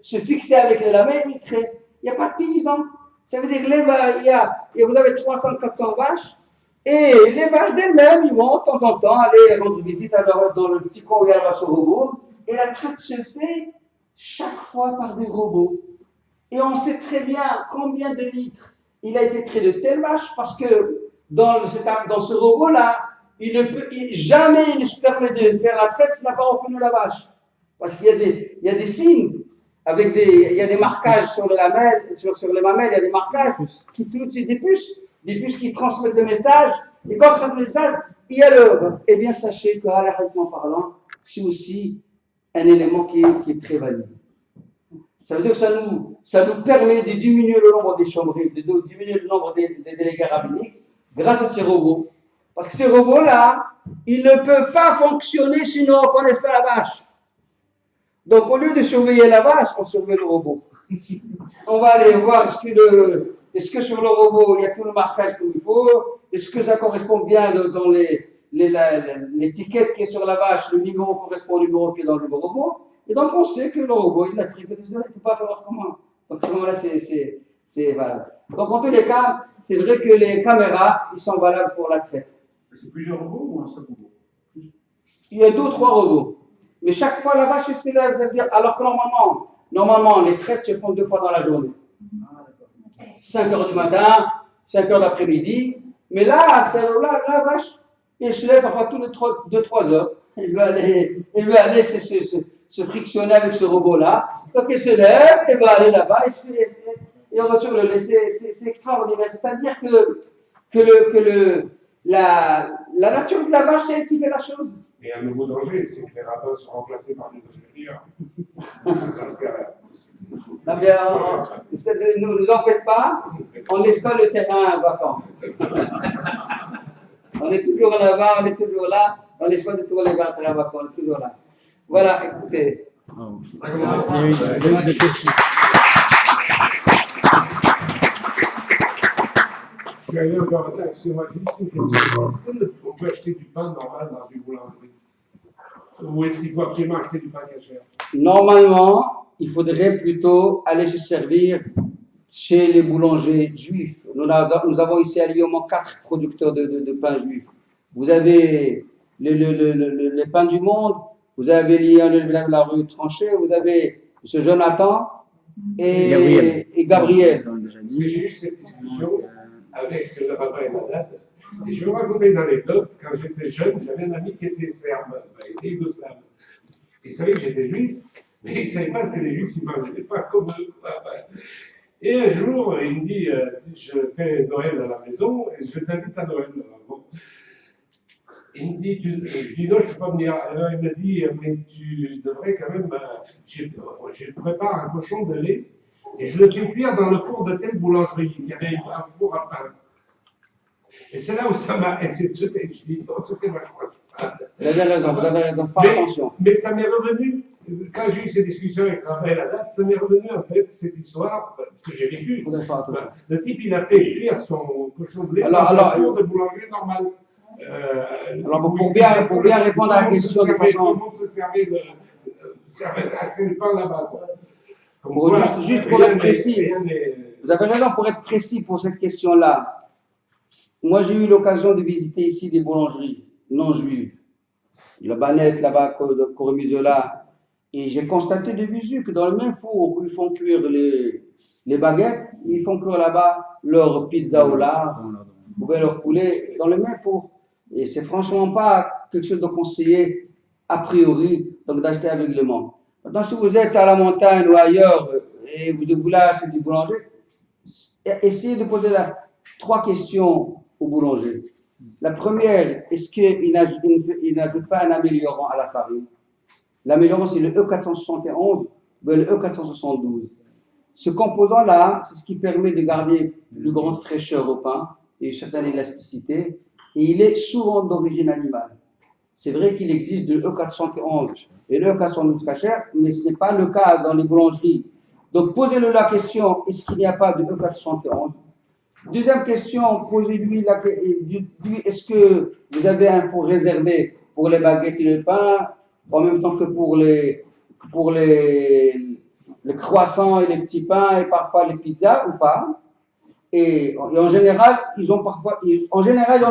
se fixer avec les lamelles, il crée. Il n'y a pas de paysan. Ça veut dire que vous avez 300-400 vaches, et les vaches d'elles-mêmes, ils vont de temps en temps aller rendre visite dans le petit coin où il y a la vache au robot, et la traite se fait chaque fois par des robots. Et on sait très bien combien de litres il a été traité de telle vache, parce que dans ce robot-là, jamais il ne se permet de faire la traite s'il n'a pas reconnu la vache. Parce qu'il y a des signes, il y a des marquages sur les lamelles, sur les mamelles, il y a des marquages des puces qui transmettent le message. Et quand on transmet le message, il y a l'heure. Eh bien, sachez que, halakhiquement parlant, c'est aussi un élément qui est très valide. Ça veut dire que ça nous permet de diminuer le nombre des chambres, de diminuer le nombre des délégués rabbiniques grâce à ces robots. Parce que ces robots-là, ils ne peuvent pas fonctionner s'ils ne reconnaissent pas la vache. Donc, au lieu de surveiller la vache, on surveille le robot. On va aller voir est-ce que sur le robot, il y a tout le marquage qu'il faut, est-ce que ça correspond bien dans l'étiquette qui est sur la vache, le numéro correspond au numéro qui est dans le robot. Et donc, on sait que le robot, il a pris, il ne peut pas faire autrement. Donc, à ce moment-là, c'est valable. Donc, en tous les cas, c'est vrai que les caméras, ils sont valables pour la traite. C'est plusieurs robots ou un seul robot? Il y a 2 ou 3 robots. Mais chaque fois, la vache s'élève, ça veut dire, alors que normalement, les traites se font 2 fois dans la journée. 5 heures du matin, 5 heures d'après-midi. Mais là, la vache, elle se lève parfois tous les 2-3 heures. Elle veut aller se frictionner avec ce robot-là. Donc elle se lève, elle va aller là-bas, et on va toujours le laisser. C'est extraordinaire. C'est-à-dire que la nature de la vache, c'est elle qui fait la chose. Mais il y a un nouveau danger, c'est que les rabbins sont remplacés par des ingénieurs. Dans ce cas-là. Ne nous en faites pas, on laisse pas le terrain vacant. On est toujours là-bas, on est toujours là, on laisse pas du tout les terrains vacants, on est toujours là. Voilà, écoutez. Je suis allé encore en retard, excusez-moi, juste une question. Est-ce qu'on peut acheter du pain normal dans une boulangerie? Ou est-ce qu'il faut absolument acheter du pain cachère? Normalement, il faudrait plutôt aller se servir chez les boulangers juifs. Nous avons ici à Lyon 4 producteurs de pain juif. Vous avez les pains du monde, vous avez Lyon, la rue Tranchée, vous avez M. Jonathan et Gabriel. Parce que j'ai eu cette discussion avec le rabbin et Madad, et je vais vous raconter une anecdote. Quand j'étais jeune, j'avais un ami qui était serbe, il était yougoslave. Il savait que j'étais juif, mais il ne savait pas que les juifs ne mangeaient pas comme eux. Et un jour, il me dit, je fais Noël à la maison et je t'invite à Noël. Bon. Il me dit, je dis non, je ne peux pas venir. Alors, il m'a dit, mais tu devrais quand même, je prépare un cochon de lait et je le fais cuire dans le four de telle boulangerie qui avait un four à pain. Et c'est là où ça m'a. Et je dis, non, c'est vachement. Vous avez raison, faites attention. Mais ça m'est revenu, quand j'ai eu ces discussions avec Raphaël la date, ça m'est revenu en fait cette histoire, parce que j'ai vécu. Le type, il a fait cuire son cochon de lait dans un four de boulanger normal. Alors, pour bien répondre à la question de façon. Comment se servait le pain là-bas? Juste pour être précis, vous avez raison pour être précis pour cette question-là. Moi, j'ai eu l'occasion de visiter ici des boulangeries non juives. La Banette, là-bas, Cormizola. Et j'ai constaté de visu que dans le même four où ils font cuire les baguettes, ils font cuire là-bas leur pizza au lard, ou bien leur poulet, dans le même four. Et c'est franchement pas quelque chose de conseillé a priori, donc d'acheter aveuglément. Maintenant, si vous êtes à la montagne ou ailleurs et vous voulez acheter du boulanger, essayez de poser 3 questions au boulanger. La première, est-ce qu'il n'ajoute pas un améliorant à la farine? L'améliorant, c'est le E471 ou le E472. Ce composant-là, c'est ce qui permet de garder une grande fraîcheur au pain et une certaine élasticité. Et il est souvent d'origine animale. C'est vrai qu'il existe le E411 et le E412 cachère, mais ce n'est pas le cas dans les boulangeries. Donc, posez-le la question, est-ce qu'il n'y a pas de E411? Deuxième question, posez-lui est-ce que vous avez un four réservé pour les baguettes et le pain, en même temps que pour les croissants et les petits pains et parfois les pizzas ou pas? Et en général, ils ont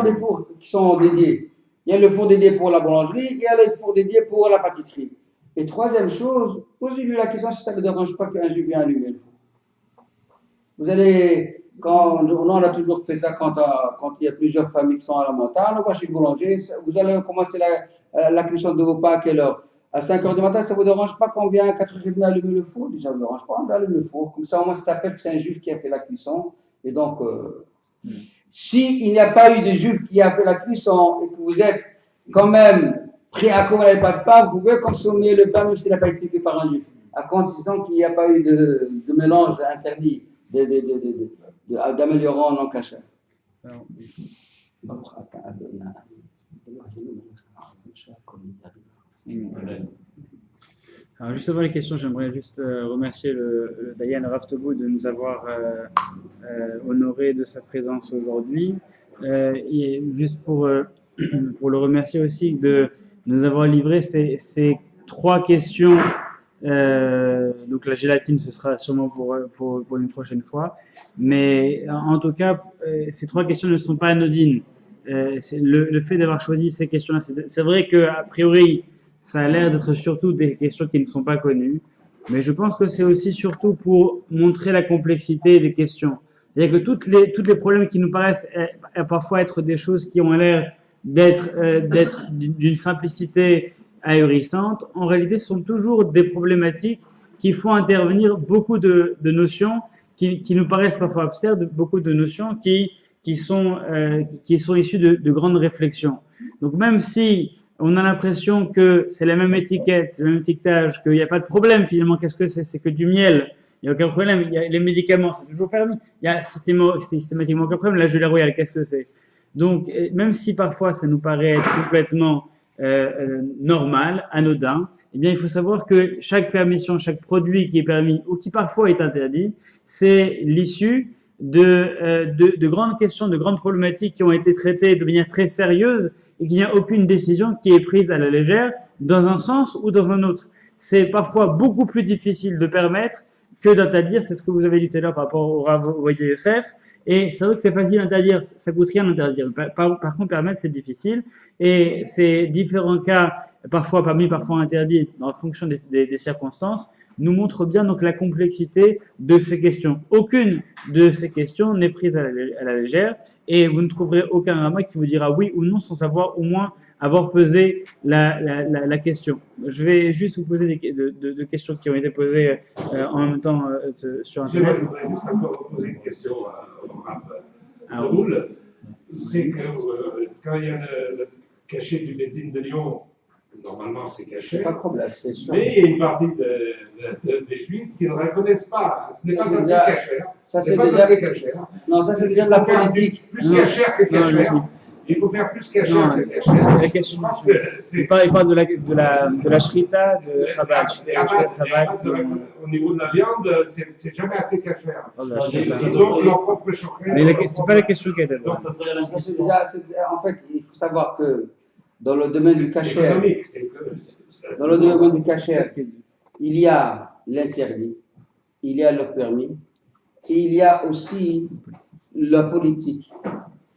des fours qui sont dédiés. Il y a le four dédié pour la boulangerie, il y a le four dédié pour la pâtisserie. Et troisième chose, posez-lui la question si ça ne dérange pas qu'un juif vienne allumer le four. Nous, on a toujours fait ça quand il y a plusieurs familles qui sont à la montagne. On va chez le boulanger, vous allez commencer la cuisson de vos pas à quelle heure? À 5 heures du matin, ça ne vous dérange pas qu'on vienne à 4h30 allumer le four? Déjà, ça ne me dérange pas, on va allumer le four. Comme ça, au moins, ça s'appelle que c'est un juif qui a fait la cuisson. Et donc, s'il n'y a pas eu de juif qui a fait la cuisson et que vous êtes quand même prêt à commander le pas de pain, vous pouvez consommer le pain même s'il n'a pas été fait par un juif. À condition qu'il n'y a pas eu de mélange interdit d'améliorant non cachère. Alors, juste avant les questions, j'aimerais juste remercier le Dayan Rav Tobu de nous avoir honoré de sa présence aujourd'hui. Et juste pour le remercier aussi de nous avoir livré ces 3 questions. Donc la gélatine, ce sera sûrement pour une prochaine fois. Mais en tout cas, ces 3 questions ne sont pas anodines. Le fait d'avoir choisi ces questions-là, c'est vrai qu'a priori, ça a l'air d'être surtout des questions qui ne sont pas connues, mais je pense que c'est aussi surtout pour montrer la complexité des questions. C'est-à-dire que toutes les problèmes qui nous paraissent parfois être des choses qui ont l'air d'être d'une simplicité ahurissante, en réalité sont toujours des problématiques qui font intervenir beaucoup de notions qui nous paraissent parfois abstraites, beaucoup de notions qui sont issues de grandes réflexions. Donc même si on a l'impression que c'est la même étiquette, c'est le même étiquetage, qu'il n'y a pas de problème finalement, qu'est-ce que c'est? C'est que du miel. Il n'y a aucun problème. Il y a les médicaments, c'est toujours permis. Il y a systématiquement aucun problème. La gelée royale, qu'est-ce que c'est? Donc, même si parfois ça nous paraît être complètement normal, anodin, eh bien, il faut savoir que chaque permission, chaque produit qui est permis ou qui parfois est interdit, c'est l'issue de grandes questions, de grandes problématiques qui ont été traitées de manière très sérieuse et qu'il n'y a aucune décision qui est prise à la légère dans un sens ou dans un autre. C'est parfois beaucoup plus difficile de permettre que d'interdire. C'est ce que vous avez dit tout à l'heure par rapport au Rav Ovadia Yosef. Et c'est vrai que c'est facile d'interdire, ça coûte rien d'interdire. Par contre, permettre, c'est difficile. Et ces différents cas, parfois permis, parfois interdits, en fonction des circonstances, nous montrent bien donc la complexité de ces questions. Aucune de ces questions n'est prise à la légère. Et vous ne trouverez aucun rama qui vous dira oui ou non sans savoir au moins avoir pesé la question. Je vais juste vous poser deux questions qui ont été posées en même temps sur Internet. Je voudrais juste encore poser une question à Raoul. C'est que quand il y a le cachet du Bédine de Lyon, normalement c'est caché. Pas de problème, c'est sûr. Mais il y a une partie des Juifs qui ne reconnaissent pas. Ce n'est pas assez caché. Ça c'est déjà caché. Non, ça c'est déjà de la politique. Plus caché que caché. Il faut faire plus caché que caché. La question, il parle de la shrita de Chabad. Au niveau de la viande, c'est jamais assez caché. Ils Ils ont leur propre chocolat. Mais c'est pas la question qui est dedans. En fait, il faut savoir que dans le domaine du kasher, il y a l'interdit, il y a le permis, et il y a aussi la politique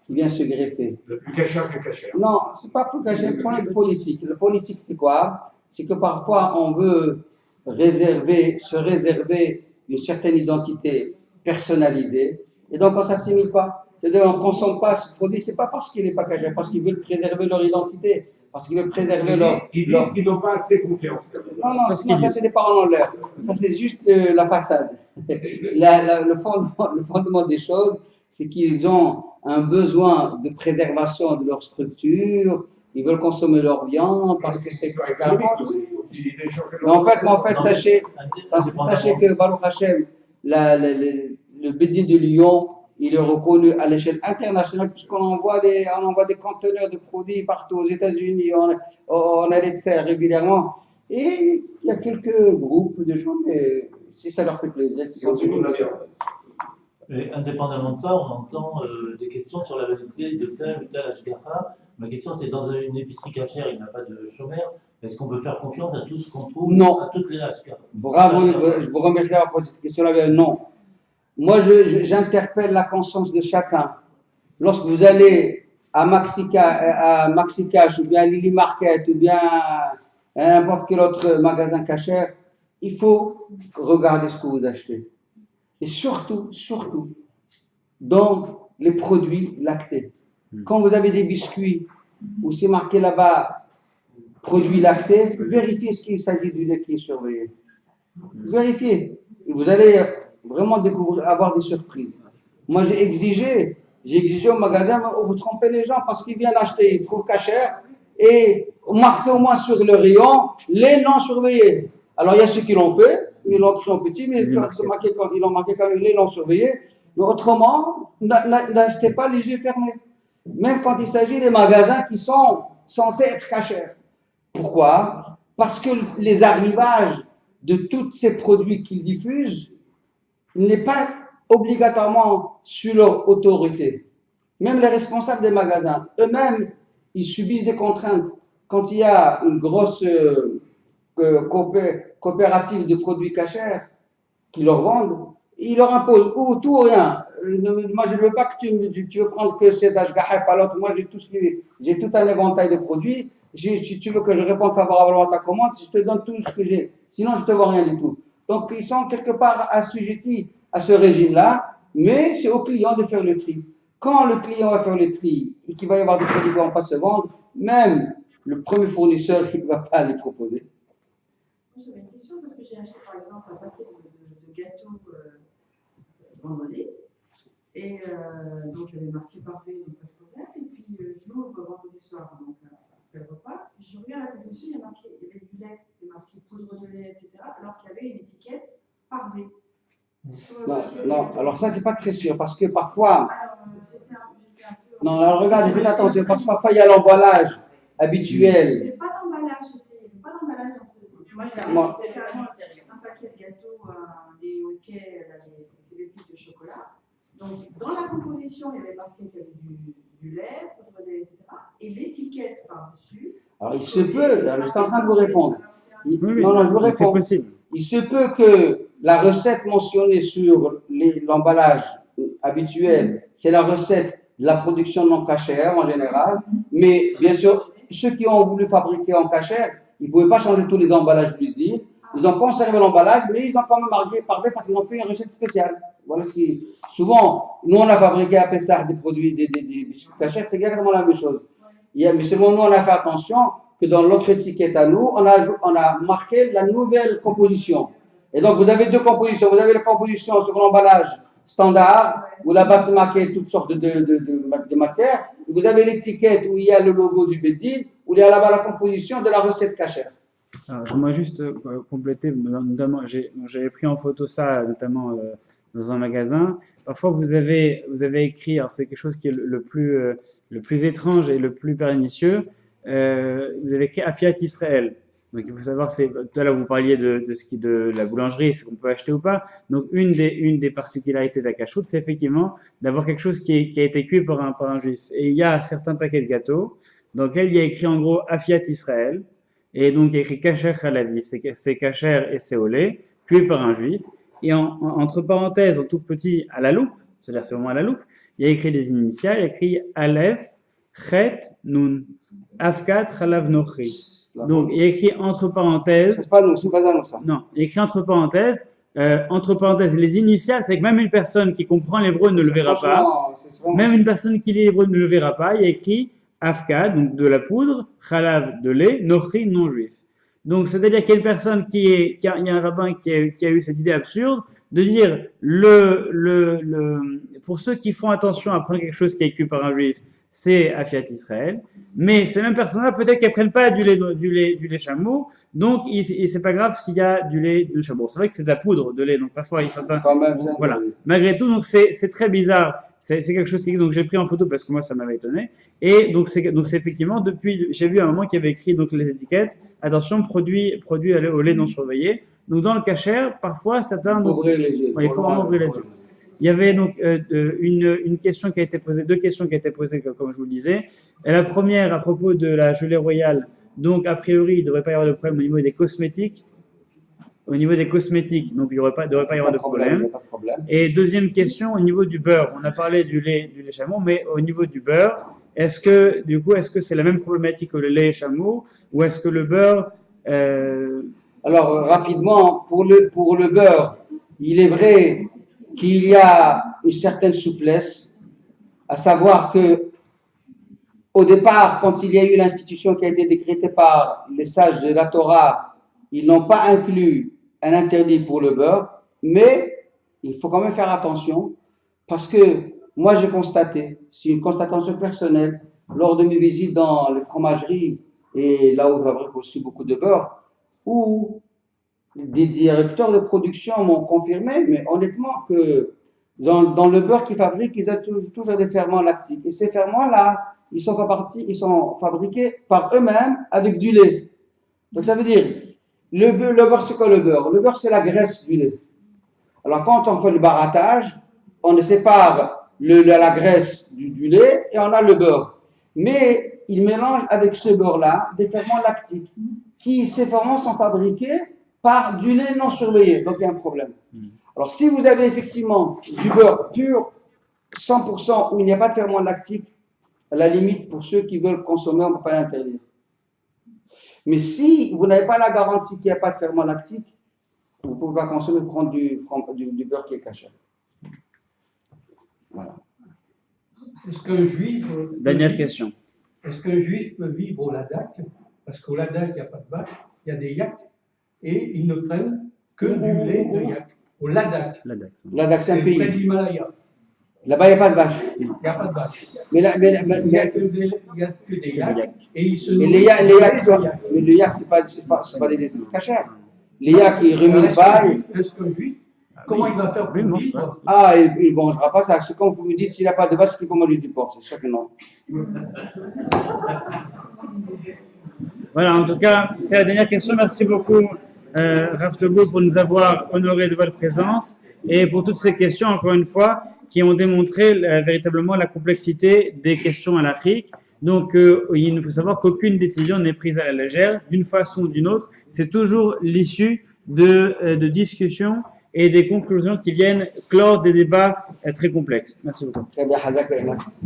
qui vient se greffer. Le plus cachère que cachère. Non, c'est pas plus cachère, prenez le politique. Le politique, c'est quoi? C'est que parfois on veut se réserver une certaine identité personnalisée, et donc on ne s'assimile pas. C'est-à-dire on ne consomme pas ce produit, ce n'est pas parce qu'il n'est pas cachère, parce qu'ils veulent préserver leur identité, parce qu'ils veulent préserver leur... Ils disent qu'ils n'ont pas assez confiance. Non, ça c'est des paroles en l'air. Ça c'est juste la façade. Le fondement des choses, c'est qu'ils ont un besoin de préservation de leur structure, ils veulent consommer leur viande parce que c'est en fait, sachez que Baruch Hashem, le Bédine de Lyon, il est reconnu à l'échelle internationale puisqu'on envoie des conteneurs de produits partout aux États-Unis, on allait faire régulièrement. Et il y a quelques groupes de gens, mais si ça leur fait plaisir, ils continuent. Mais indépendamment de ça, on entend des questions sur la validité de tel ou tel ashgacha. Ma question, c'est dans une épicerie cachère, il n'y a pas de chômeur. Est-ce qu'on peut faire confiance à tout ce qu'on trouve, à toutes les ashgacha? Bravo, je vous remercie d'avoir posé cette question-là. Non. Moi, j'interpelle la conscience de chacun. Lorsque vous allez à Maxicash ou bien à Lily Market ou bien à n'importe quel autre magasin cachère, il faut regarder ce que vous achetez. Et surtout, dans les produits lactés. Quand vous avez des biscuits où c'est marqué là-bas produits lactés, vérifiez ce qu'il s'agit du lait qui est surveillé. Vérifiez. Et vous allez vraiment découvrir, avoir des surprises. Moi, j'ai exigé au magasin, oh, vous trompez les gens parce qu'ils viennent acheter, ils trouvent cachère et marquez au moins sur le rayon lait non surveillé. Alors, il y a ceux qui l'ont fait, ils l'ont pris en petit, mais ils l'ont marqué quand même lait non surveillé. Mais autrement, n'achetez pas les yeux fermés. Même quand il s'agit des magasins qui sont censés être cachères. Pourquoi? Parce que les arrivages de tous ces produits qu'ils diffusent n'est pas obligatoirement sur leur autorité. Même les responsables des magasins, eux-mêmes, ils subissent des contraintes. Quand il y a une grosse coopérative de produits cachers qui leur vendent, ils leur imposent ou tout ou rien. Moi, je ne veux pas que tu veux prendre que cet ashgaha, pas l'autre. Moi, j'ai tout un éventail de produits. Si tu veux que je réponde favorablement à ta commande, je te donne tout ce que j'ai. Sinon, je ne te vends rien du tout. Donc, ils sont quelque part assujettis à ce régime-là, mais c'est au client de faire le tri. Quand le client va faire le tri et qu'il va y avoir des produits qui ne vont pas se vendre, même le premier fournisseur, il ne va pas les proposer. J'avais une question parce que j'ai acheté par exemple un paquet de gâteaux vendredi et donc il y avait marqué parfait, donc pas de problème. Et puis je l'ouvre vendredi soir, donc après le repas. Puis je regarde la dessus, il y avait du lait, il y a marqué poudre de lait, etc. Alors qu'il y avait une étiquette parfait. Non, alors ça c'est pas très sûr parce que parfois. Non, alors regardez, faites attention parce que parfois il y a l'emballage habituel. Mais pas d'emballage, pas d'emballage. Moi j'ai carrément un paquet de gâteaux, des hockey, des pièces de chocolat. Donc dans la composition, il y avait marqué qu'il y avait du lait, poudre de lait, etc. Et l'étiquette par-dessus. Alors il se peut, je suis en train de vous répondre. Oui, non, je vous réponds. C'est possible. Il se peut que la recette mentionnée sur l'emballage habituel, c'est la recette de la production non cachère en général, mais bien sûr, ceux qui ont voulu fabriquer en cachère, ils ne pouvaient pas changer tous les emballages de l'usine, ils ont conservé l'emballage, mais ils ont quand même marqué parfait parce qu'ils ont fait une recette spéciale. Voilà ce qui. Souvent, nous on a fabriqué à Pessah des produits, des biscuits cachères, c'est exactement la même chose. Mais seulement nous on a fait attention que dans l'autre étiquette à nous, on a marqué la nouvelle composition. Et donc, vous avez deux compositions. Vous avez la composition sur l'emballage standard, où là-bas c'est marqué toutes sortes de matières. Et vous avez l'étiquette où il y a le logo du Beddin, où il y a là-bas la composition de la recette cachère. Alors, j'aimerais juste compléter, notamment, j'avais pris en photo ça, notamment dans un magasin. Parfois, vous avez écrit, alors c'est quelque chose qui est le plus étrange et le plus pernicieux, vous avez écrit Afiat Israël. Donc il faut savoir, tout à l'heure vous parliez de la boulangerie, c'est qu'on peut acheter ou pas. Donc une des particularités de la cachoute, c'est effectivement d'avoir quelque chose qui a été cuit par un juif. Et il y a certains paquets de gâteaux dans lesquels il y a écrit en gros Afiat Israël, et donc il y a écrit Kacher Halavi, c'est Kacher et c'est au lait, cuit par un juif. Et entre parenthèses, en tout petit, à la loupe, c'est-à-dire c'est vraiment à la loupe, il y a écrit des initiales, il y a écrit Aleph, Chet, Nun, Afkat, Halav Nochri. Donc, il y a écrit entre parenthèses. C'est pas à nous ça. Non, il y a écrit entre parenthèses, les initiales, c'est que même une personne qui comprend l'hébreu ne le verra pas. Même une personne qui lit l'hébreu ne le verra pas. Il y a écrit Afkad, donc de la poudre, Chalav, de lait, Nochri, non juif. Donc, c'est-à-dire qu'il y a une personne il y a un rabbin qui a eu cette idée absurde de dire pour ceux qui font attention à prendre quelque chose qui est écrit par un juif, c'est Afiat Israël, mais ces mêmes personnes-là, peut-être qu'elles prennent pas du lait chameau, donc c'est pas grave s'il y a du lait de chameau. C'est vrai que c'est de la poudre de lait, donc parfois il certains. Voilà. Malgré tout, donc c'est très bizarre. C'est quelque chose donc j'ai pris en photo parce que moi ça m'avait étonné. Et donc c'est effectivement j'ai vu à un moment qu'il y avait écrit donc les étiquettes. Attention, produit au lait non surveillé. Donc dans le kasher, parfois certains. Il faut ouvrir les yeux. Il faut vraiment ouvrir les yeux. Il y avait donc une question qui a été posée, deux questions qui ont été posées, comme je vous le disais. Et la première, à propos de la gelée royale, donc a priori, il ne devrait pas y avoir de problème au niveau des cosmétiques. Au niveau des cosmétiques, donc il ne devrait pas y avoir de problème. Et deuxième question, au niveau du beurre. On a parlé du lait chameau, mais au niveau du beurre, est-ce que c'est la même problématique que le lait chameau, ou est-ce que le beurre... Alors, rapidement, pour le beurre, il est vrai qu'il y a une certaine souplesse, à savoir que au départ, quand il y a eu l'institution qui a été décrétée par les sages de la Torah, ils n'ont pas inclus un interdit pour le beurre, mais il faut quand même faire attention, parce que moi j'ai constaté, c'est une constatation personnelle, lors de mes visites dans les fromageries, et là où je fabrique aussi beaucoup de beurre, où des directeurs de production m'ont confirmé, mais honnêtement, que dans le beurre qu'ils fabriquent, ils ont toujours des ferments lactiques. Et ces ferments-là, ils sont fabriqués par eux-mêmes avec du lait. Donc ça veut dire, le beurre, c'est quoi le beurre? Le beurre, c'est la graisse du lait. Alors quand on fait le barattage, on sépare la graisse du lait et on a le beurre. Mais ils mélangent avec ce beurre-là des ferments lactiques. Ces ferments sont fabriqués par du lait non surveillé. Donc il y a un problème. Alors si vous avez effectivement du beurre pur, 100% où il n'y a pas de ferments lactiques, à la limite, pour ceux qui veulent consommer, on ne peut pas l'interdire. Mais si vous n'avez pas la garantie qu'il n'y a pas de ferment lactique, vous ne pouvez pas consommer, prendre du beurre qui est caché. Voilà. Est-ce qu'un juif... Dernière question. Est-ce qu'un juif peut vivre au Ladakh? Parce qu'au Ladakh, il n'y a pas de vache, il y a des yaks, et ils ne prennent que du lait de yak. Au Ladakh. Ladakh, c'est un pays. Près de l'Himalaya. Là-bas, il n'y a pas de vache. Il n'y a pas de vache. Mais Il n'y a que des yaks. Et ils se et nourrissent le yak, c'est pas des cachers. Les yaks, ils remuent le bail. Est-ce qu'un juif, comment il va faire pour vivre? Ah, il ne mangera pas ça. C'est comme vous me dites, s'il n'a pas de vache, il peut manger du porc. C'est sûr que non. Voilà, en tout cas, c'est la dernière question. Merci beaucoup, Rav Togo, pour nous avoir honoré de votre présence et pour toutes ces questions, encore une fois, qui ont démontré véritablement la complexité des questions à l'Afrique. Donc, il faut savoir qu'aucune décision n'est prise à la légère, d'une façon ou d'une autre. C'est toujours l'issue de discussions et des conclusions qui viennent clore des débats très complexes. Merci beaucoup. Très bien, Hazak, merci.